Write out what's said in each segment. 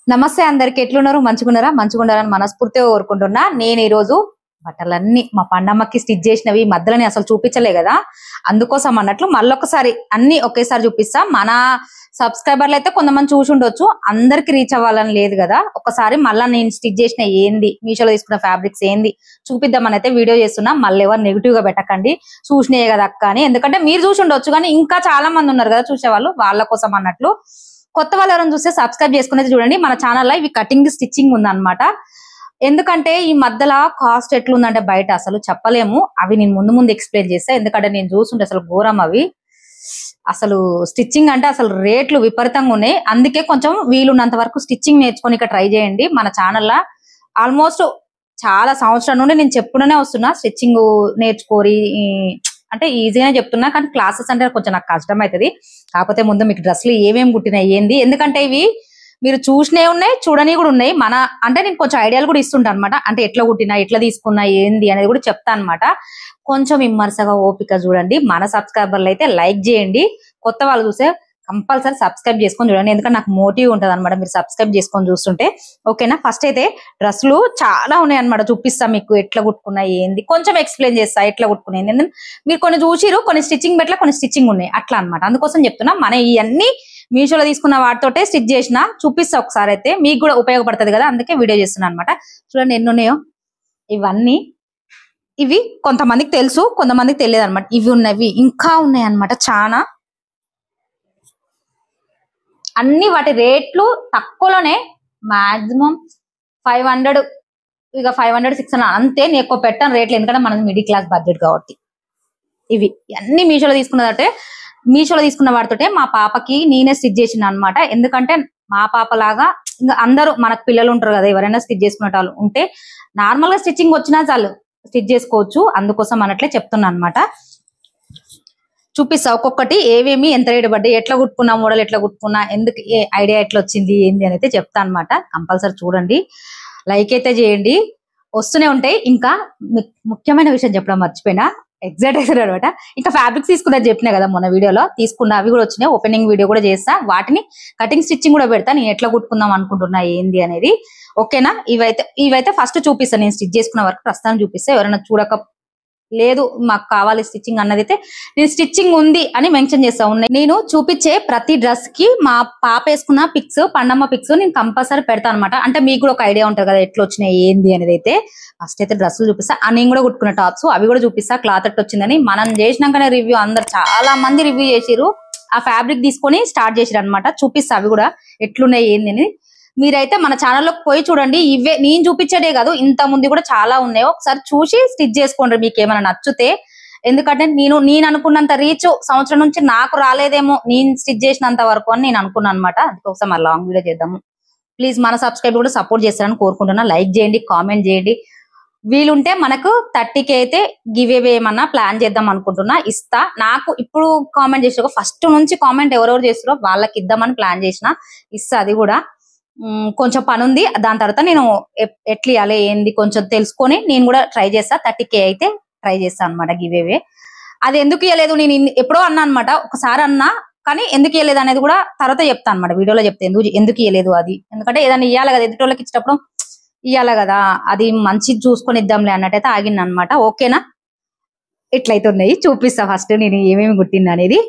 నమస్తే అందరికి ఎట్లున్నారు మంచిగున్నారా మంచిగుండాలని మనస్ఫూర్తిగా కోరుకుంటున్నా నేను ఈ రోజు బట్టలన్నీ మా పండమ్మకి స్టిచ్ చేసినవి మధ్యలోనే అసలు చూపించలే కదా అందుకోసం అన్నట్లు మళ్ళొకసారి అన్ని ఒకేసారి చూపిస్తా మన సబ్స్క్రైబర్లు అయితే కొంతమంది చూసి ఉండొచ్చు అందరికి రీచ్ అవ్వాలని లేదు కదా ఒకసారి మళ్ళీ నేను స్టిచ్ చేసిన ఏంది మీషోలో తీసుకున్న ఫ్యాబ్రిక్స్ ఏంది చూపిద్దామని అయితే వీడియో చేస్తున్నా మళ్ళీ ఎవరు నెగిటివ్ గా పెట్టకండి చూసినాయే కదా అక్క అని ఎందుకంటే మీరు చూసి ఉండొచ్చు కానీ ఇంకా చాలా మంది ఉన్నారు కదా చూసేవాళ్ళు వాళ్ళ కోసం అన్నట్లు కొత్త వాళ్ళు ఎవరైనా చూస్తే సబ్స్క్రైబ్ చేసుకునేది చూడండి మన ఛానల్లో ఇవి కటింగ్ స్టిచ్చింగ్ ఉందన్నమాట ఎందుకంటే ఈ మధ్యలో కాస్ట్ ఎట్లుందంటే బయట అసలు చెప్పలేము అవి నేను ముందు ముందు ఎక్స్ప్లెయిన్ చేస్తా ఎందుకంటే నేను చూస్తుంటే అసలు ఘోరం అవి అసలు స్టిచ్చింగ్ అంటే అసలు రేట్లు విపరీతంగా ఉన్నాయి అందుకే కొంచెం వీలున్నంత వరకు స్టిచ్చింగ్ నేర్చుకొని ఇక్కడ ట్రై చేయండి మన ఛానల్లో ఆల్మోస్ట్ చాలా సంవత్సరాల నుండి నేను చెప్పుకునే వస్తున్నా స్టిచ్చింగ్ నేర్చుకోరి అంటే ఈజీగానే చెప్తున్నా కానీ క్లాసెస్ అంటే కొంచెం నాకు కష్టం అవుతుంది కాకపోతే ముందు మీకు డ్రెస్సులు ఏమేమి కుట్టినాయి ఏంది ఎందుకంటే ఇవి మీరు చూసినే ఉన్నాయి చూడని కూడా ఉన్నాయి మన అంటే నేను కొంచెం ఐడియాలు కూడా ఇస్తుంటాను అనమాట అంటే ఎట్లా కుట్టినా ఎట్లా తీసుకున్నా ఏంది అనేది కూడా చెప్తా అనమాట కొంచెం విమర్శగా ఓపిక చూడండి మన సబ్స్క్రైబర్లు అయితే లైక్ చేయండి కొత్త వాళ్ళు చూసే కంపల్సరీ సబ్స్క్రైబ్ చేసుకొని చూడండి ఎందుకంటే నాకు మోటివ్ ఉంటుంది అనమాట మీరు సబ్స్క్రైబ్ చేసుకొని చూస్తుంటే ఓకేనా ఫస్ట్ అయితే డ్రెస్సులు చాలా ఉన్నాయి అనమాట చూపిస్తా మీకు ఎట్లా కుట్టుకున్నా ఏంది కొంచెం ఎక్స్ప్లెయిన్ చేస్తా ఎట్లా కుట్టుకున్నాయి ఎందుకంటే మీరు కొన్ని చూసిరు కొన్ని స్టిచ్చింగ్ పెట్టలే కొన్ని స్టిచ్చింగ్ ఉన్నాయి అట్లా అనమాట అందుకోసం చెప్తున్నా మన ఇవన్నీ మీషోలో తీసుకున్న వాటితోటే స్టిచ్ చేసిన చూపిస్తా ఒకసారి అయితే మీకు కూడా ఉపయోగపడుతుంది కదా అందుకే వీడియో చేస్తున్నా అనమాట చూడండి ఎన్ని ఉన్నాయో ఇవన్నీ ఇవి కొంతమందికి తెలుసు కొంతమందికి తెలియదు అనమాట ఇవి ఉన్నవి ఇంకా ఉన్నాయి అనమాట చాలా అన్ని వాటి రేట్లు తక్కువలోనే మాక్సిమం 500 ఇక 500 600 అంతే నేను ఎక్కువ పెట్టాను రేట్లు ఎందుకంటే మనది మిడిల్ క్లాస్ బడ్జెట్ కాబట్టి ఇవి అన్ని మీషోలో తీసుకున్నదంటే మీషోలో తీసుకున్న వాటితోటే మా పాపకి నేనే స్టిచ్ చేసిన అనమాట ఎందుకంటే మా పాప లాగా ఇంకా అందరూ మనకు పిల్లలు ఉంటారు కదా ఎవరైనా స్టిచ్ చేసుకునే వాళ్ళు ఉంటే నార్మల్ గా స్టిచ్చింగ్ వచ్చినా చాలు స్టిచ్ చేసుకోవచ్చు అందుకోసం అన్నట్లే చెప్తున్నా అనమాట చూపిస్తా ఒక్కొక్కటి ఏవేమి ఎంత రేటు పడ్డాయి ఎట్లా కుట్టుకున్నా మోడల్ ఎట్లా కుట్టుకున్నా ఎందుకు ఐడియా ఎట్లా వచ్చింది ఏంది అని అయితే చెప్తా అనమాట కంపల్సరీ చూడండి లైక్ అయితే చేయండి వస్తూనే ఉంటాయి ఇంకా ముఖ్యమైన విషయం చెప్పడం మర్చిపోయినా ఎగ్జాక్ట్ అవుతుంది అనమాట ఇంకా ఫ్యాబ్రిక్స్ తీసుకున్నది చెప్పినా కదా మొన్న వీడియోలో తీసుకున్న అవి కూడా వచ్చినాయి ఓపెనింగ్ వీడియో కూడా చేస్తా వాటిని కటింగ్ స్టిచ్చింగ్ కూడా పెడతా నేను ఎట్లా కుట్టుకుందాం అనుకుంటున్నా ఏంది అనేది ఓకేనా ఇవైతే ఫస్ట్ చూపిస్తాను నేను స్టిచ్ చేసుకున్న వరకు ప్రస్తుతం చూపిస్తా ఎవరైనా చూడక లేదు మాకు కావాలి స్టిచ్చింగ్ అన్నదైతే నేను స్టిచ్చింగ్ ఉంది అని మెన్షన్ చేస్తా ఉన్నాయి నేను చూపించే ప్రతి డ్రెస్ కి మా పాప వేసుకున్న పిక్స్ పండమ్మ పిక్స్ నేను కంపల్సరీ పెడతాను అనమాట అంటే మీకు కూడా ఒక ఐడియా ఉంటుంది కదా ఎట్లా వచ్చినాయి ఏంది అనేది అయితే ఫస్ట్ అయితే డ్రెస్సులు చూపిస్తా నేను కూడా కుట్టుకున్న టాప్స్ అవి కూడా చూపిస్తా క్లాత్ ఎట్లా వచ్చిందని మనం చేసినాకనే రివ్యూ అందరు చాలా మంది రివ్యూ చేసిరు ఆ ఫ్యాబ్రిక్ తీసుకొని స్టార్ట్ చేసిరు అనమాట చూపిస్తా అవి కూడా ఎట్లున్నాయి ఏంది అని మీరైతే మన ఛానల్లోకి పోయి చూడండి ఇవే నేను చూపించేదే కాదు ఇంత ముందు కూడా చాలా ఉన్నాయి ఒకసారి చూసి స్టిచ్ చేసుకోండి మీకు ఏమైనా నచ్చితే ఎందుకంటే నేను అనుకున్నంత రీచ్ సంవత్సరం నుంచి నాకు రాలేదేమో నేను స్టిచ్ చేసినంత వరకు అని నేను అనుకున్నాను అనమాట అందుకోసం మరి లాంగ్ వీడియో చేద్దాము ప్లీజ్ మన సబ్స్క్రైబ్ కూడా సపోర్ట్ చేస్తారని కోరుకుంటున్నా లైక్ చేయండి కామెంట్ చేయండి వీలుంటే మనకు 30K అయితే గివ్ అవే ఏమన్నా ప్లాన్ చేద్దాం అనుకుంటున్నా ఇస్తా నాకు ఇప్పుడు కామెంట్ చేసిన ఫస్ట్ నుంచి కామెంట్ ఎవరెవరు చేస్తారో వాళ్ళకి ఇద్దామని ప్లాన్ చేసిన ఇస్తా అది కూడా కొంచెం పని ఉంది దాని తర్వాత నేను ఎట్లా ఇవ్వాలి ఏంది కొంచెం తెలుసుకొని నేను కూడా ట్రై చేస్తా 30K అయితే ట్రై చేస్తా అనమాట గివ్ అవే అది ఎందుకు ఇవ్వలేదు నేను ఎప్పుడో అన్నా అనమాట ఒకసారి అన్నా కానీ ఎందుకు ఇవ్వలేదు అనేది కూడా తర్వాత చెప్తాను అనమాట వీడియోలో చెప్తే ఎందుకు ఇవ్వలేదు అది ఎందుకంటే ఏదైనా ఇవ్వాలి కదా ఎదుటోళ్ళకి ఇచ్చేటప్పుడు ఇవ్వాలి కదా అది మంచి చూసుకొని ఇద్దాంలే అన్నట్టయితే ఆగింది అనమాట ఓకేనా ఇట్లయితే ఉన్నాయి చూపిస్తా ఫస్ట్ నేను ఏమేమి కుట్టింది అనేది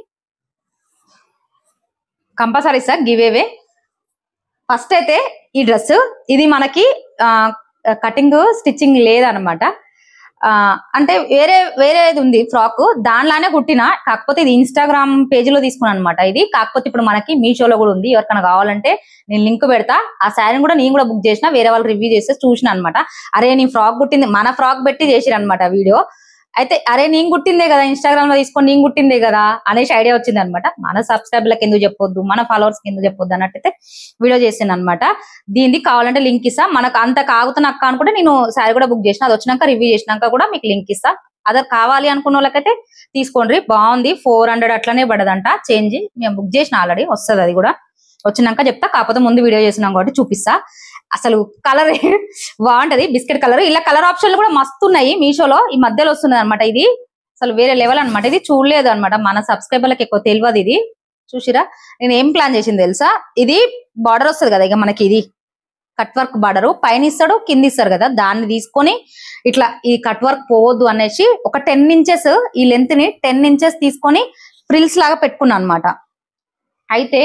కంపల్సరీ ఇస్తా గివ్ అవే ఫస్ట్ అయితే ఈ డ్రెస్ ఇది మనకి కటింగ్ స్టిచ్చింగ్ లేదనమాట అంటే వేరేది ఉంది ఫ్రాక్ దానిలానే కుట్టిన కాకపోతే ఇది ఇన్స్టాగ్రామ్ పేజ్ లో తీసుకున్నాను అనమాట ఇది కాకపోతే ఇప్పుడు మనకి మీషోలో కూడా ఉంది ఎవరికైనా కావాలంటే నేను లింక్ పెడతా ఆ శారీని కూడా నేను కూడా బుక్ చేసిన వేరే వాళ్ళు రివ్యూ చేస్తే చూసిన అనమాట అరే నీ ఫ్రాక్ కుట్టింది మన ఫ్రాక్ పెట్టి చేసిరు అనమాట వీడియో అయితే అరే నేను కుట్టిందే కదా ఇన్స్టాగ్రామ్ లో తీసుకొని నేను కుట్టిందే కదా అనేసి ఐడియా వచ్చింది అనమాట మన సబ్స్క్రైబర్లకు ఎందుకు చెప్పొద్దు మన ఫాలోవర్స్ కి ఎందుకు చెప్పొద్దు అన్నట్టయితే వీడియో చేసాను అనమాట దీనికి కావాలంటే లింక్ ఇస్తా మనకు అంత కాగుతున్న అక్క అనుకుంటే నేను శారీ కూడా బుక్ చేసిన అది వచ్చినాక రివ్యూ చేసినాక కూడా మీకు లింక్ ఇస్తా అదర్ కావాలి అనుకున్న వాళ్ళకైతే తీసుకోండి బాగుంది 400 అట్లనే పడదంట చేంజ్ మేము బుక్ చేసిన ఆల్రెడీ వస్తుంది అది కూడా వచ్చినాక చెప్తా కాకపోతే ముందు వీడియో చేసినాం కాబట్టి చూపిస్తా అసలు కలర్ బాగుంటది బిస్కెట్ కలర్ ఇలా కలర్ ఆప్షన్లు కూడా మస్తు ఉన్నాయి మీషోలో ఈ మధ్యలో వస్తున్నది అనమాట ఇది అసలు వేరే లెవెల్ అనమాట ఇది చూడలేదు అనమాట మన సబ్స్క్రైబర్లకు ఎక్కువ తెలియదు ఇది చూసిరా నేను ఏం ప్లాన్ చేసింది తెలుసా ఇది బార్డర్ వస్తుంది కదా ఇక మనకి ఇది కట్ వర్క్ బార్డర్ పైన ఇస్తాడు కింద ఇస్తారు కదా, దాన్ని తీసుకొని ఇట్లా ఈ కట్ వర్క్ పోవద్దు అనేసి ఒక 10 ఇంచెస్ ఈ లెంత్ ని 10 ఇంచెస్ తీసుకొని ఫ్రిల్స్ లాగా పెట్టుకున్నాను అనమాట. అయితే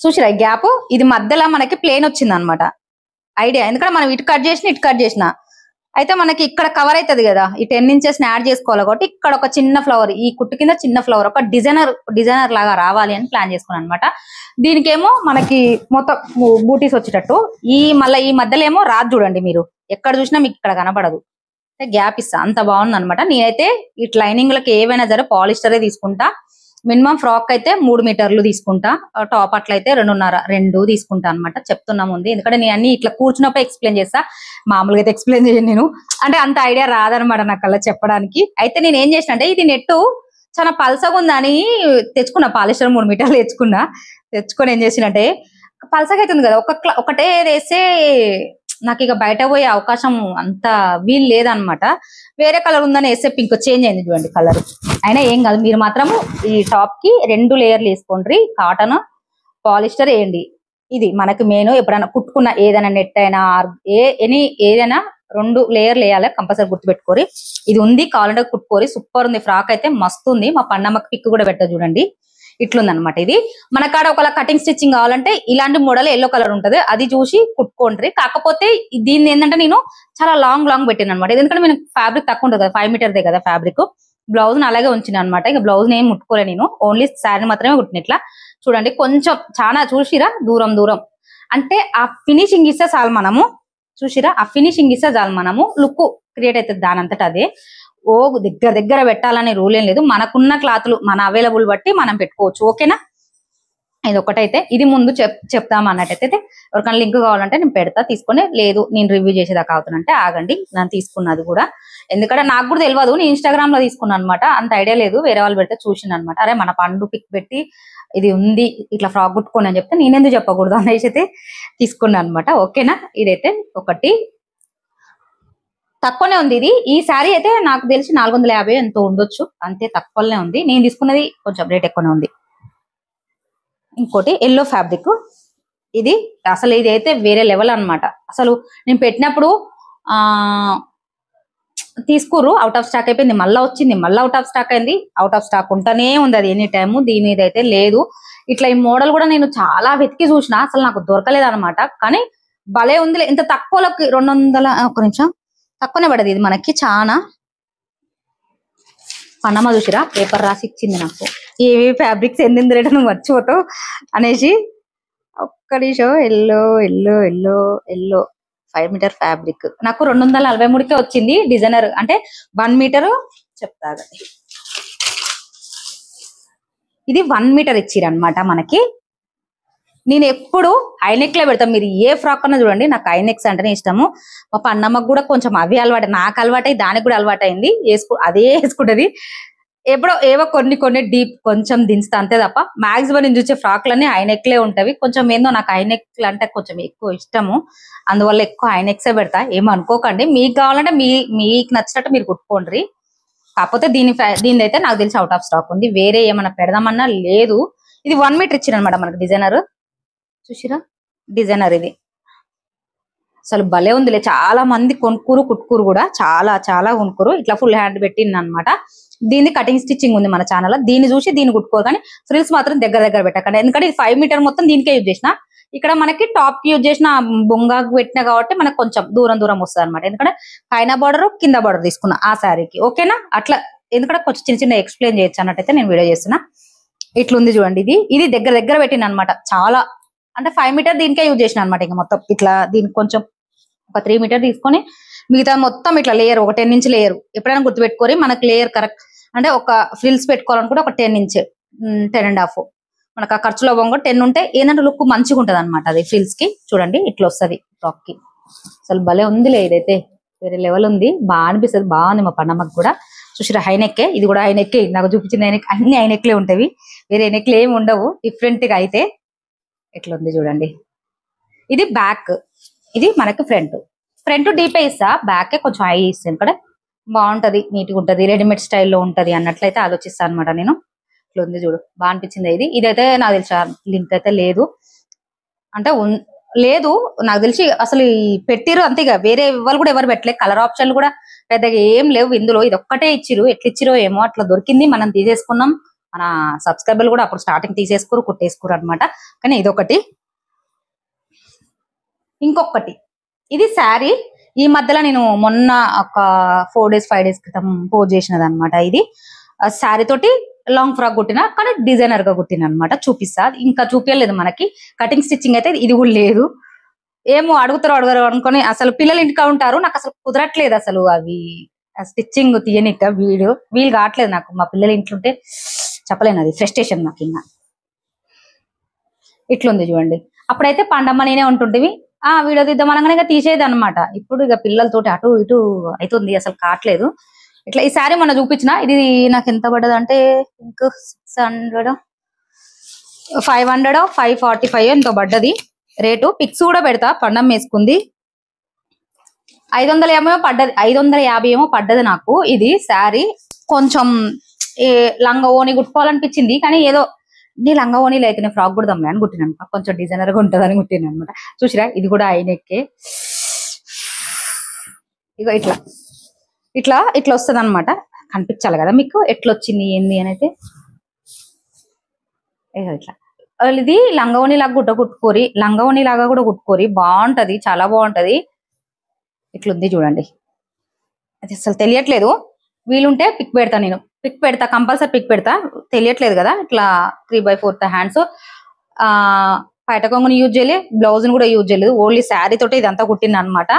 చూసిరా గ్యాప్ ఇది మధ్యలో మనకి ప్లేన్ వచ్చింది అనమాట ఐడియా. ఎందుకంటే మనం ఇటు కట్ చేసిన అయితే మనకి ఇక్కడ కవర్ అవుతుంది కదా, ఈ 10 ఇంచెస్ ని యాడ్ చేసుకోవాలి కాబట్టి ఇక్కడ ఒక చిన్న ఫ్లవర్, ఈ కుట్టు కింద చిన్న ఫ్లవర్, ఒక డిజైనర్ లాగా రావాలి అని ప్లాన్ చేసుకున్నాను అనమాట. దీనికేమో మనకి మొత్తం బూటీస్ వచ్చేటట్టు మళ్ళీ ఈ మధ్యలో ఏమో రాదు చూడండి, మీరు ఎక్కడ చూసినా మీకు ఇక్కడ కనపడదు, గ్యాప్ ఇస్తా, అంత బాగుంది అనమాట. నేనైతే ఈ లైనింగ్ లకి ఏవైనా సరే పాలిస్టరే తీసుకుంటా. మినిమం ఫ్రాక్ అయితే 3 మీటర్లు తీసుకుంటా, టాప్ అట్లయితే 2.5 తీసుకుంటా అనమాట. చెప్తున్నా ముందు, ఎందుకంటే నేను అన్ని ఇట్లా కూర్చున్నప్పుడు ఎక్స్ప్లెయిన్ చేస్తా, మామూలుగా అయితే ఎక్స్ప్లెయిన్ చేయను నేను, అంటే అంత ఐడియా రాదనమాట నాకు అలా చెప్పడానికి. అయితే నేను ఏం చేసిన అంటే ఇది నెట్ చాలా పల్సగా ఉందని తెచ్చుకున్నా, పాలిస్టర్ 3 మీటర్లు తెచ్చుకొని ఏం చేసినంటే పల్సగా అవుతుంది కదా, ఒకటే వేస్తే నాకు ఇక బయట పోయే అవకాశం అంత వీలు లేదనమాట. వేరే కలర్ ఉందని వేస్తే పింక్ చేంజ్ అయింది చూడండి కలర్. అయినా ఏం కాదు, మీరు మాత్రము ఈ టాప్ కి 2 లేయర్లు వేసుకోండి, కాటన్ పాలిస్టర్ వేయండి. ఇది మనకి మెయిన్, ఎప్పుడైనా కుట్టుకున్న ఏదైనా నెట్ అయినా ఏదైనా 2 లేయర్లు వేయాలి కంపల్సరీ, గుర్తుపెట్టుకోరి. ఇది ఉంది కావాలంటే కుట్టుకోరి, సూపర్ ఉంది ఫ్రాక్ అయితే మస్తు ఉంది. మా పన్నమ్మకి పిక్ కూడా పెట్ట చూడండి, ఇట్లుంది అనమాట. ఇది మన కాడ ఒకవేళ కటింగ్ స్టిచ్చింగ్ కావాలంటే ఇలాంటి మోడల్ ఎల్లో కలర్ ఉంటది, అది చూసి కుట్టుకోండి. కాకపోతే దీన్ని ఏంటంటే నేను చాలా లాంగ్ పెట్టాను అనమాట, ఎందుకంటే నేను ఫ్యాబ్రిక్ తక్కువ ఉంటుంది కదా, 5 మీటర్దే కదా ఫ్యాబ్రిక్. బ్లౌజ్ అయినా ఉంచిన అనమాట, ఇక బ్లౌజ్ ఏం ముట్టుకోలే నేను, ఓన్లీ శారీ మాత్రమే కుట్టిన. ఇట్లా చూడండి కొంచెం చాలా చూసిరా దూరం అంటే ఆ ఫినిషింగ్ ఇస్తే చాలు, మనము చూసిరా ఆ ఫినిషింగ్ ఇస్తే చాలు, మనము లుక్ క్రియేట్ అవుతుంది దానంతట అదే. దగ్గర పెట్టాలనే రూల్ ఏం లేదు, మనకున్న క్లాత్లు మన అవైలబుల్ బట్టి మనం పెట్టుకోవచ్చు, ఓకేనా. ఇది ఒకటైతే ఇది ముందు చెప్తాం అన్నట్టయితే, ఎవరికైనా లింక్ కావాలంటే నేను పెడతా, తీసుకొని, లేదు నేను రివ్యూ చేసేదాకా అవుతానంటే ఆగండి, నేను తీసుకున్నది కూడా. ఎందుకంటే నాకు కూడా తెలియదు, నేను ఇన్స్టాగ్రామ్ లో తీసుకున్నాను అనమాట, అంత ఐడియా లేదు, వేరే వాళ్ళు పెడితే చూసిన అనమాట. అరే మన పండు పిక్ పెట్టి ఇది ఉంది ఇట్లా ఫ్రాక్ కుట్టుకోండి అని చెప్తే నేనెందుకు చెప్పకూడదు అనేసి అయితే తీసుకున్నాను అనమాట, ఓకేనా. ఇదైతే ఒకటి తక్కువనే ఉంది. ఈ శారీ అయితే నాకు తెలిసి 450 ఎంతో ఉండొచ్చు, అంతే తక్కువనే ఉంది. నేను తీసుకున్నది కొంచెం రేట్ ఎక్కువనే ఉంది. ఇంకోటి ఎల్లో ఫ్యాబ్రిక్, ఇది అసలు ఇది అయితే వేరే లెవెల్ అనమాట. అసలు నేను పెట్టినప్పుడు తీసుకుర్రు, అవుట్ ఆఫ్ స్టాక్ అయిపోయింది, మళ్ళీ వచ్చింది, మళ్ళీ అవుట్ ఆఫ్ స్టాక్ అయింది, అవుట్ ఆఫ్ స్టాక్ ఉంటూనే ఉంది అది ఎనీ టైము. దీని మీద అయితే లేదు. ఇట్లా ఈ మోడల్ కూడా నేను చాలా వెతికి చూసిన, అసలు నాకు దొరకలేదు అనమాట. కానీ భలే ఉంది, ఇంత తక్కువలోకి 200, ఒక నిమిషం తక్కువనే పడదు ఇది మనకి. చాలా పన్నమ్మ చూసిరా పేపర్ రాసి ఇచ్చింది నాకు, ఏవి ఫ్యాబ్రిక్స్ ఎందు రేట నువ్వు మర్చిపోతావు అనేసి. ఒక్క నిమిషం, ఎల్లో 5 మీటర్ ఫ్యాబ్రిక్ నాకు 243కే వచ్చింది. డిజైనర్ అంటే 1 మీటర్ చెప్తా, ఇది 1 మీటర్ ఇచ్చిరనమాట మనకి. నేను ఎప్పుడు హైనెక్ లో పెడతాను, మీరు ఏ ఫ్రాక్ అన్నా చూడండి, నాకు హైనెక్స్ అంటేనే ఇష్టము. మా పన్నమ్మకు కూడా కొంచెం అవి అలవాటు, నాకు అలవాటై దానికి కూడా అలవాటు అయింది, అదే వేసుకుంటది. ఎప్పుడో ఏవో కొన్ని డీప్ కొంచెం దించుతా అంతే తప్ప, మాక్సిమం నేను చూసే ఫ్రాక్లన్నీ హైనెక్లే ఉంటవి. కొంచెం ఏందో నాకు హైనెక్లు అంటే కొంచెం ఎక్కువ ఇష్టము, అందువల్ల ఎక్కువ హైనెక్సే పెడతా. ఏమనుకోకండి, మీకు కావాలంటే మీకు నచ్చినట్టు మీరు కుట్టుకోండి. కాకపోతే దీని అయితే నాకు తెలిసి అవుట్ ఆఫ్ స్టాక్ ఉంది, వేరే ఏమన్నా పెడదామన్నా లేదు. ఇది 1 మీటర్ ఇచ్చిందనమాట మనకి డిజైనర్, చూసిరా డిజైనర్. ఇది అసలు భలే ఉందిలే, చాలా మంది కుట్టుకూరు కూడా, చాలా కొనుక్కురు. ఇట్లా ఫుల్ హ్యాండ్ పెట్టింది అనమాట. దీన్ని కటింగ్ స్టిచ్చింగ్ ఉంది మన ఛానల్, దీన్ని చూసి దీన్ని కుట్టుకోరు, కానీ ఫ్రిల్స్ మాత్రం దగ్గర పెట్టకండి. ఎందుకంటే ఇది 5 మీటర్ మొత్తం దీనికే యూజ్ చేసిన, ఇక్కడ మనకి టాప్ కి యూజ్ చేసిన బొంగాకు పెట్టినా కాబట్టి మనకు కొంచెం దూరం వస్తుంది అనమాట. ఎందుకంటే పైన బార్డర్ కింద బార్డర్ తీసుకున్నా ఆ శారీకి, ఓకేనా. అట్లా ఎందుకంటే కొంచెం చిన్న ఎక్స్ప్లెయిన్ చేయొచ్చు అన్నట్టయితే నేను వీడియో చేస్తున్నా. ఇట్లుంది చూడండి, ఇది దగ్గర పెట్టిన అనమాట. చాలా అంటే 5 మీటర్ దీనికే యూజ్ చేసిన అనమాట. ఇంకా మొత్తం ఇట్లా దీనికి కొంచెం ఒక 3 మీటర్ తీసుకొని మిగతా మొత్తం ఇట్లా లేయర్, ఒక 10 ఇంచ్ లేయర్ ఎప్పుడైనా గుర్తుపెట్టుకోరి. మనకు లేయర్ కరెక్ట్ అంటే ఒక ఫ్రిల్స్ పెట్టుకోవాలనుకుంటే ఒక 10 ఇంచ్ 10.5 మనకు ఆ ఖర్చులో బొంగ 10 ఉంటే ఏంటంటే లుక్ మంచిగా ఉంటది అనమాట. అది ఫ్రిల్స్ కి చూడండి ఇట్లా వస్తుంది ఫ్రాక్ కి. అసలు భలే ఉందిలే, ఇదైతే వేరే లెవెల్ ఉంది, బాగా అనిపిస్తుంది, బాగుంది. మా పన్నమ్మకి కూడా చూసిరా హైనెక్కే, ఇది కూడా హైనెక్కే, నాకు చూపించిన హైనెక్ అన్ని హైనెక్లే ఉంటాయి, వేరే హైనెక్లు ఏమి ఉండవు డిఫరెంట్ గా. అయితే ఎట్లా ఉంది చూడండి. ఇది బ్యాక్, ఇది మనకి ఫ్రంట్ డీప్ ఇస్తా, బ్యాక్ కొంచెం హై ఇస్తాను. ఇక్కడ బాగుంటది, నీట్గా ఉంటది, రెడీమేడ్ స్టైల్లో ఉంటది అన్నట్లయితే ఆలోచిస్తాను అనమాట నేను. ఇట్లా ఉంది చూడు, బాగా అనిపించింది. ఇదైతే నాకు తెలిసిన లింక్ అయితే లేదు, అంటే లేదు నాకు తెలిసి అసలు పెట్టిరు అంతేగా, వేరే వాళ్ళు కూడా ఎవరు పెట్టలే. కలర్ ఆప్షన్లు కూడా పెద్దగా ఏం లేవు ఇందులో, ఇది ఒక్కటే ఇచ్చిరు. ఎట్లా ఇచ్చిరో ఏమో, అట్లా దొరికింది, మనం తీసేసుకున్నాం. మన సబ్స్క్రైబర్లు కూడా అప్పుడు స్టార్టింగ్ తీసేసుకోరు, కుట్టేసుకోరు అనమాట. కానీ ఇదొకటి. ఇంకొకటి ఇది శారీ. ఈ మధ్యలో నేను మొన్న ఒక 4 days 5 days క్రితం పోస్ట్ చేసినది అనమాట. ఇది శారీ తోటి లాంగ్ ఫ్రాక్ కుట్టిన, కానీ డిజైనర్ గా కుట్టిన అనమాట. చూపిస్తా, ఇంకా చూపించలేదు మనకి కటింగ్ స్టిచ్చింగ్ అయితే ఇది కూడా లేదు. ఏమో అడుగుతారు అనుకొని అసలు పిల్లలు ఇంటికి ఉంటారు, నాకు అసలు కుదరట్లేదు అసలు అవి స్టిచ్చింగ్ తీయనిక వీలు కావట్లేదు నాకు. మా పిల్లలు ఇంట్లో ఉంటే చెప్పలేను, అది ఫ్రస్ట్రేషన్ నాకు. ఇంకా ఇట్లుంది చూడండి. అప్పుడైతే పండమ్మ నేనే ఉంటుంటివి, వీడియో తీద్దాం అనగానే ఇక తీసేది అనమాట. ఇప్పుడు ఇక పిల్లలతోటి అటు ఇటు అవుతుంది, అసలు కావట్లేదు. ఇట్లా ఈ శారీ మొన్న చూపించిన, ఇది నాకు ఎంత పడ్డది అంటే ఇంకో 600 500 545 ఎంతో పడ్డది రేటు. పిక్స్ కూడా పెడతా, పండమ్మ వేసుకుంది. 550 పడ్డది, 550 ఏమో పడ్డది నాకు. ఇది శారీ కొంచెం లంగా ఓని కుట్టుకోవాలనిపించింది, కానీ ఏదో నీ లంగా ఓనీలు అయితే నేను ఫ్రాక్ కుడదాంలే అని కుట్టిన, కొంచెం డిజైనర్ గా ఉంటుందని కుట్టిన అనమాట. చూసిరా, ఇది కూడా అయినెక్కే. ఇక ఇట్లా ఇట్లా ఇట్లా వస్తుంది అనమాట. కనిపించాలి కదా మీకు ఎట్లా వచ్చింది ఏంది అని అయితే. ఇట్లా ఇది లంగవని లాగా కుట్టుకోరి, లంగవని లాగా కూడా కుట్టుకోరి, బాగుంటది, చాలా బాగుంటది. ఇట్లుంది చూడండి. అది అసలు తెలియట్లేదు, వీలుంటే పిక్ పెడతా, నేను పిక్ పెడతా, కంపల్సరీ పిక్ పెడతా. తెలియట్లేదు కదా, ఇట్లా 3/4 హ్యాండ్స్. పైట కొంగుని యూజ్ చేయలే, బ్లౌజ్ ని కూడా యూజ్ చేయలేదు, ఓన్లీ శారీ తోటి ఇదంతా కుట్టింది అనమాట.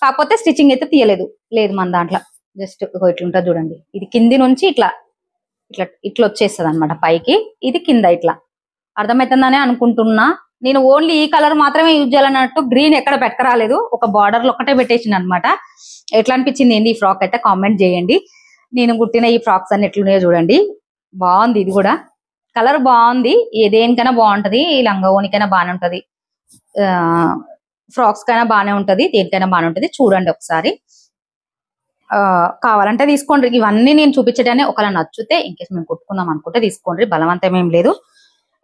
కాకపోతే స్టిచ్చింగ్ అయితే తీయలేదు, లేదు మన దాంట్లో. జస్ట్ ఇట్లుంటుంది చూడండి. ఇది కింది నుంచి ఇట్లా ఇట్లా ఇట్లా వచ్చేస్తుంది అనమాట పైకి, ఇది కింద ఇట్లా. అర్థమవుతుందనే అనుకుంటున్నా. నేను ఓన్లీ ఈ కలర్ మాత్రమే యూజ్ చేయాలన్నట్టు గ్రీన్ ఎక్కడ పెట్టరాలేదు, ఒక బార్డర్ లో ఒకటే పెట్టేసింది అనమాట. ఎట్లా అనిపించింది ఏంది ఈ ఫ్రాక్ అయితే కామెంట్ చేయండి. నేను కుట్టిన ఈ ఫ్రాక్స్ అన్ని ఎట్లున్నాయో చూడండి. బాగుంది, ఇది కూడా కలర్ బాగుంది. దేనికైనా బాగుంటది, ఈ లంగా ఓనికైనా బాగానే ఉంటది, ఫ్రాక్స్ కైనా బాగానే ఉంటది, దేనికైనా బాగానే ఉంటది. చూడండి ఒకసారి, కావాలంటే తీసుకోండి. ఇవన్నీ నేను చూపించడాన్ని ఒకవేళ నచ్చితే ఇన్కేస్ మేము కుట్టుకుందాం అనుకుంటే తీసుకోండి, బలవంతం ఏం లేదు.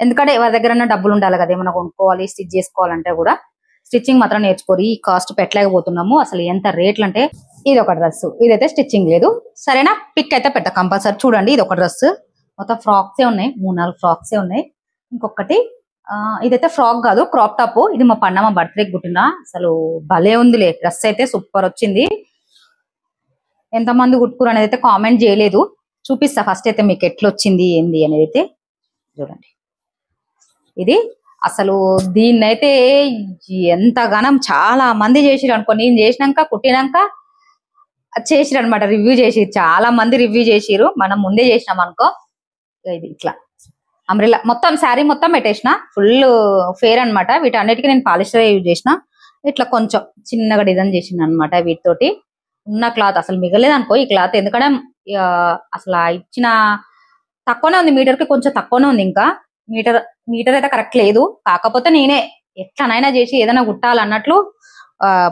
ఎందుకంటే ఎవరి దగ్గర డబ్బులు ఉండాలి కదా, ఏమైనా కొనుక్కోవాలి స్టిచ్ చేసుకోవాలంటే కూడా. స్టిచ్చింగ్ మాత్రం నేర్చుకోరు, ఈ కాస్ట్ పెట్టలేకపోతున్నాము. అసలు ఎంత రేట్లు అంటే, ఇది ఒక డ్రెస్, ఇదైతే స్టిచ్చింగ్ లేదు. సరేనా, పిక్ అయితే పెట్ట కంపల్సరీ. చూడండి, ఇది ఒక డ్రెస్, మొత్తం ఫ్రాక్సే ఉన్నాయి, 3-4 ఫ్రాక్సే ఉన్నాయి. ఇంకొకటి ఇదైతే ఫ్రాక్ కాదు, క్రాప్ టాప్. ఇది మా పండమ్మ బర్త్డేకి కుట్టిన, అసలు భలే ఉందిలే డ్రెస్ అయితే, సూపర్ వచ్చింది. ఎంతమంది కుట్టుకురు అనేది అయితే కామెంట్ చేయలేదు, చూపిస్తా. ఫస్ట్ అయితే మీకు ఎట్లా వచ్చింది ఏంది అనేది అయితే చూడండి. ఇది అసలు దీన్నైతే ఎంతగానం చాలా మంది చేసిరు అనుకో. నేను చేసినాక కుట్టినాక చేసిరు అనమాట, రివ్యూ చేసిరు, చాలా మంది రివ్యూ చేసిరు. మనం ముందే చేసినాం అనుకో. ఇది ఇట్లా అంబ్రెల్లా మొత్తం శారీ మొత్తం పెట్టేసిన, ఫుల్ ఫేర్ అనమాట. వీటన్నిటికీ నేను పాలిస్టర్ యూజ్ చేసిన. ఇట్లా కొంచెం చిన్నగా డిజైన్ చేసిన అనమాట. వీటితోటి ఉన్న క్లాత్ అసలు మిగలేదు అనుకో ఈ క్లాత్, ఎందుకంటే అసలు ఇచ్చిన తక్కువనే ఉంది, మీటర్ కి కొంచెం తక్కువనే ఉంది. ఇంకా మీటర్ అయితే కరెక్ట్ లేదు, కాకపోతే నేనే ఎట్లనైనా చేసి ఏదైనా కుట్టాలన్నట్లు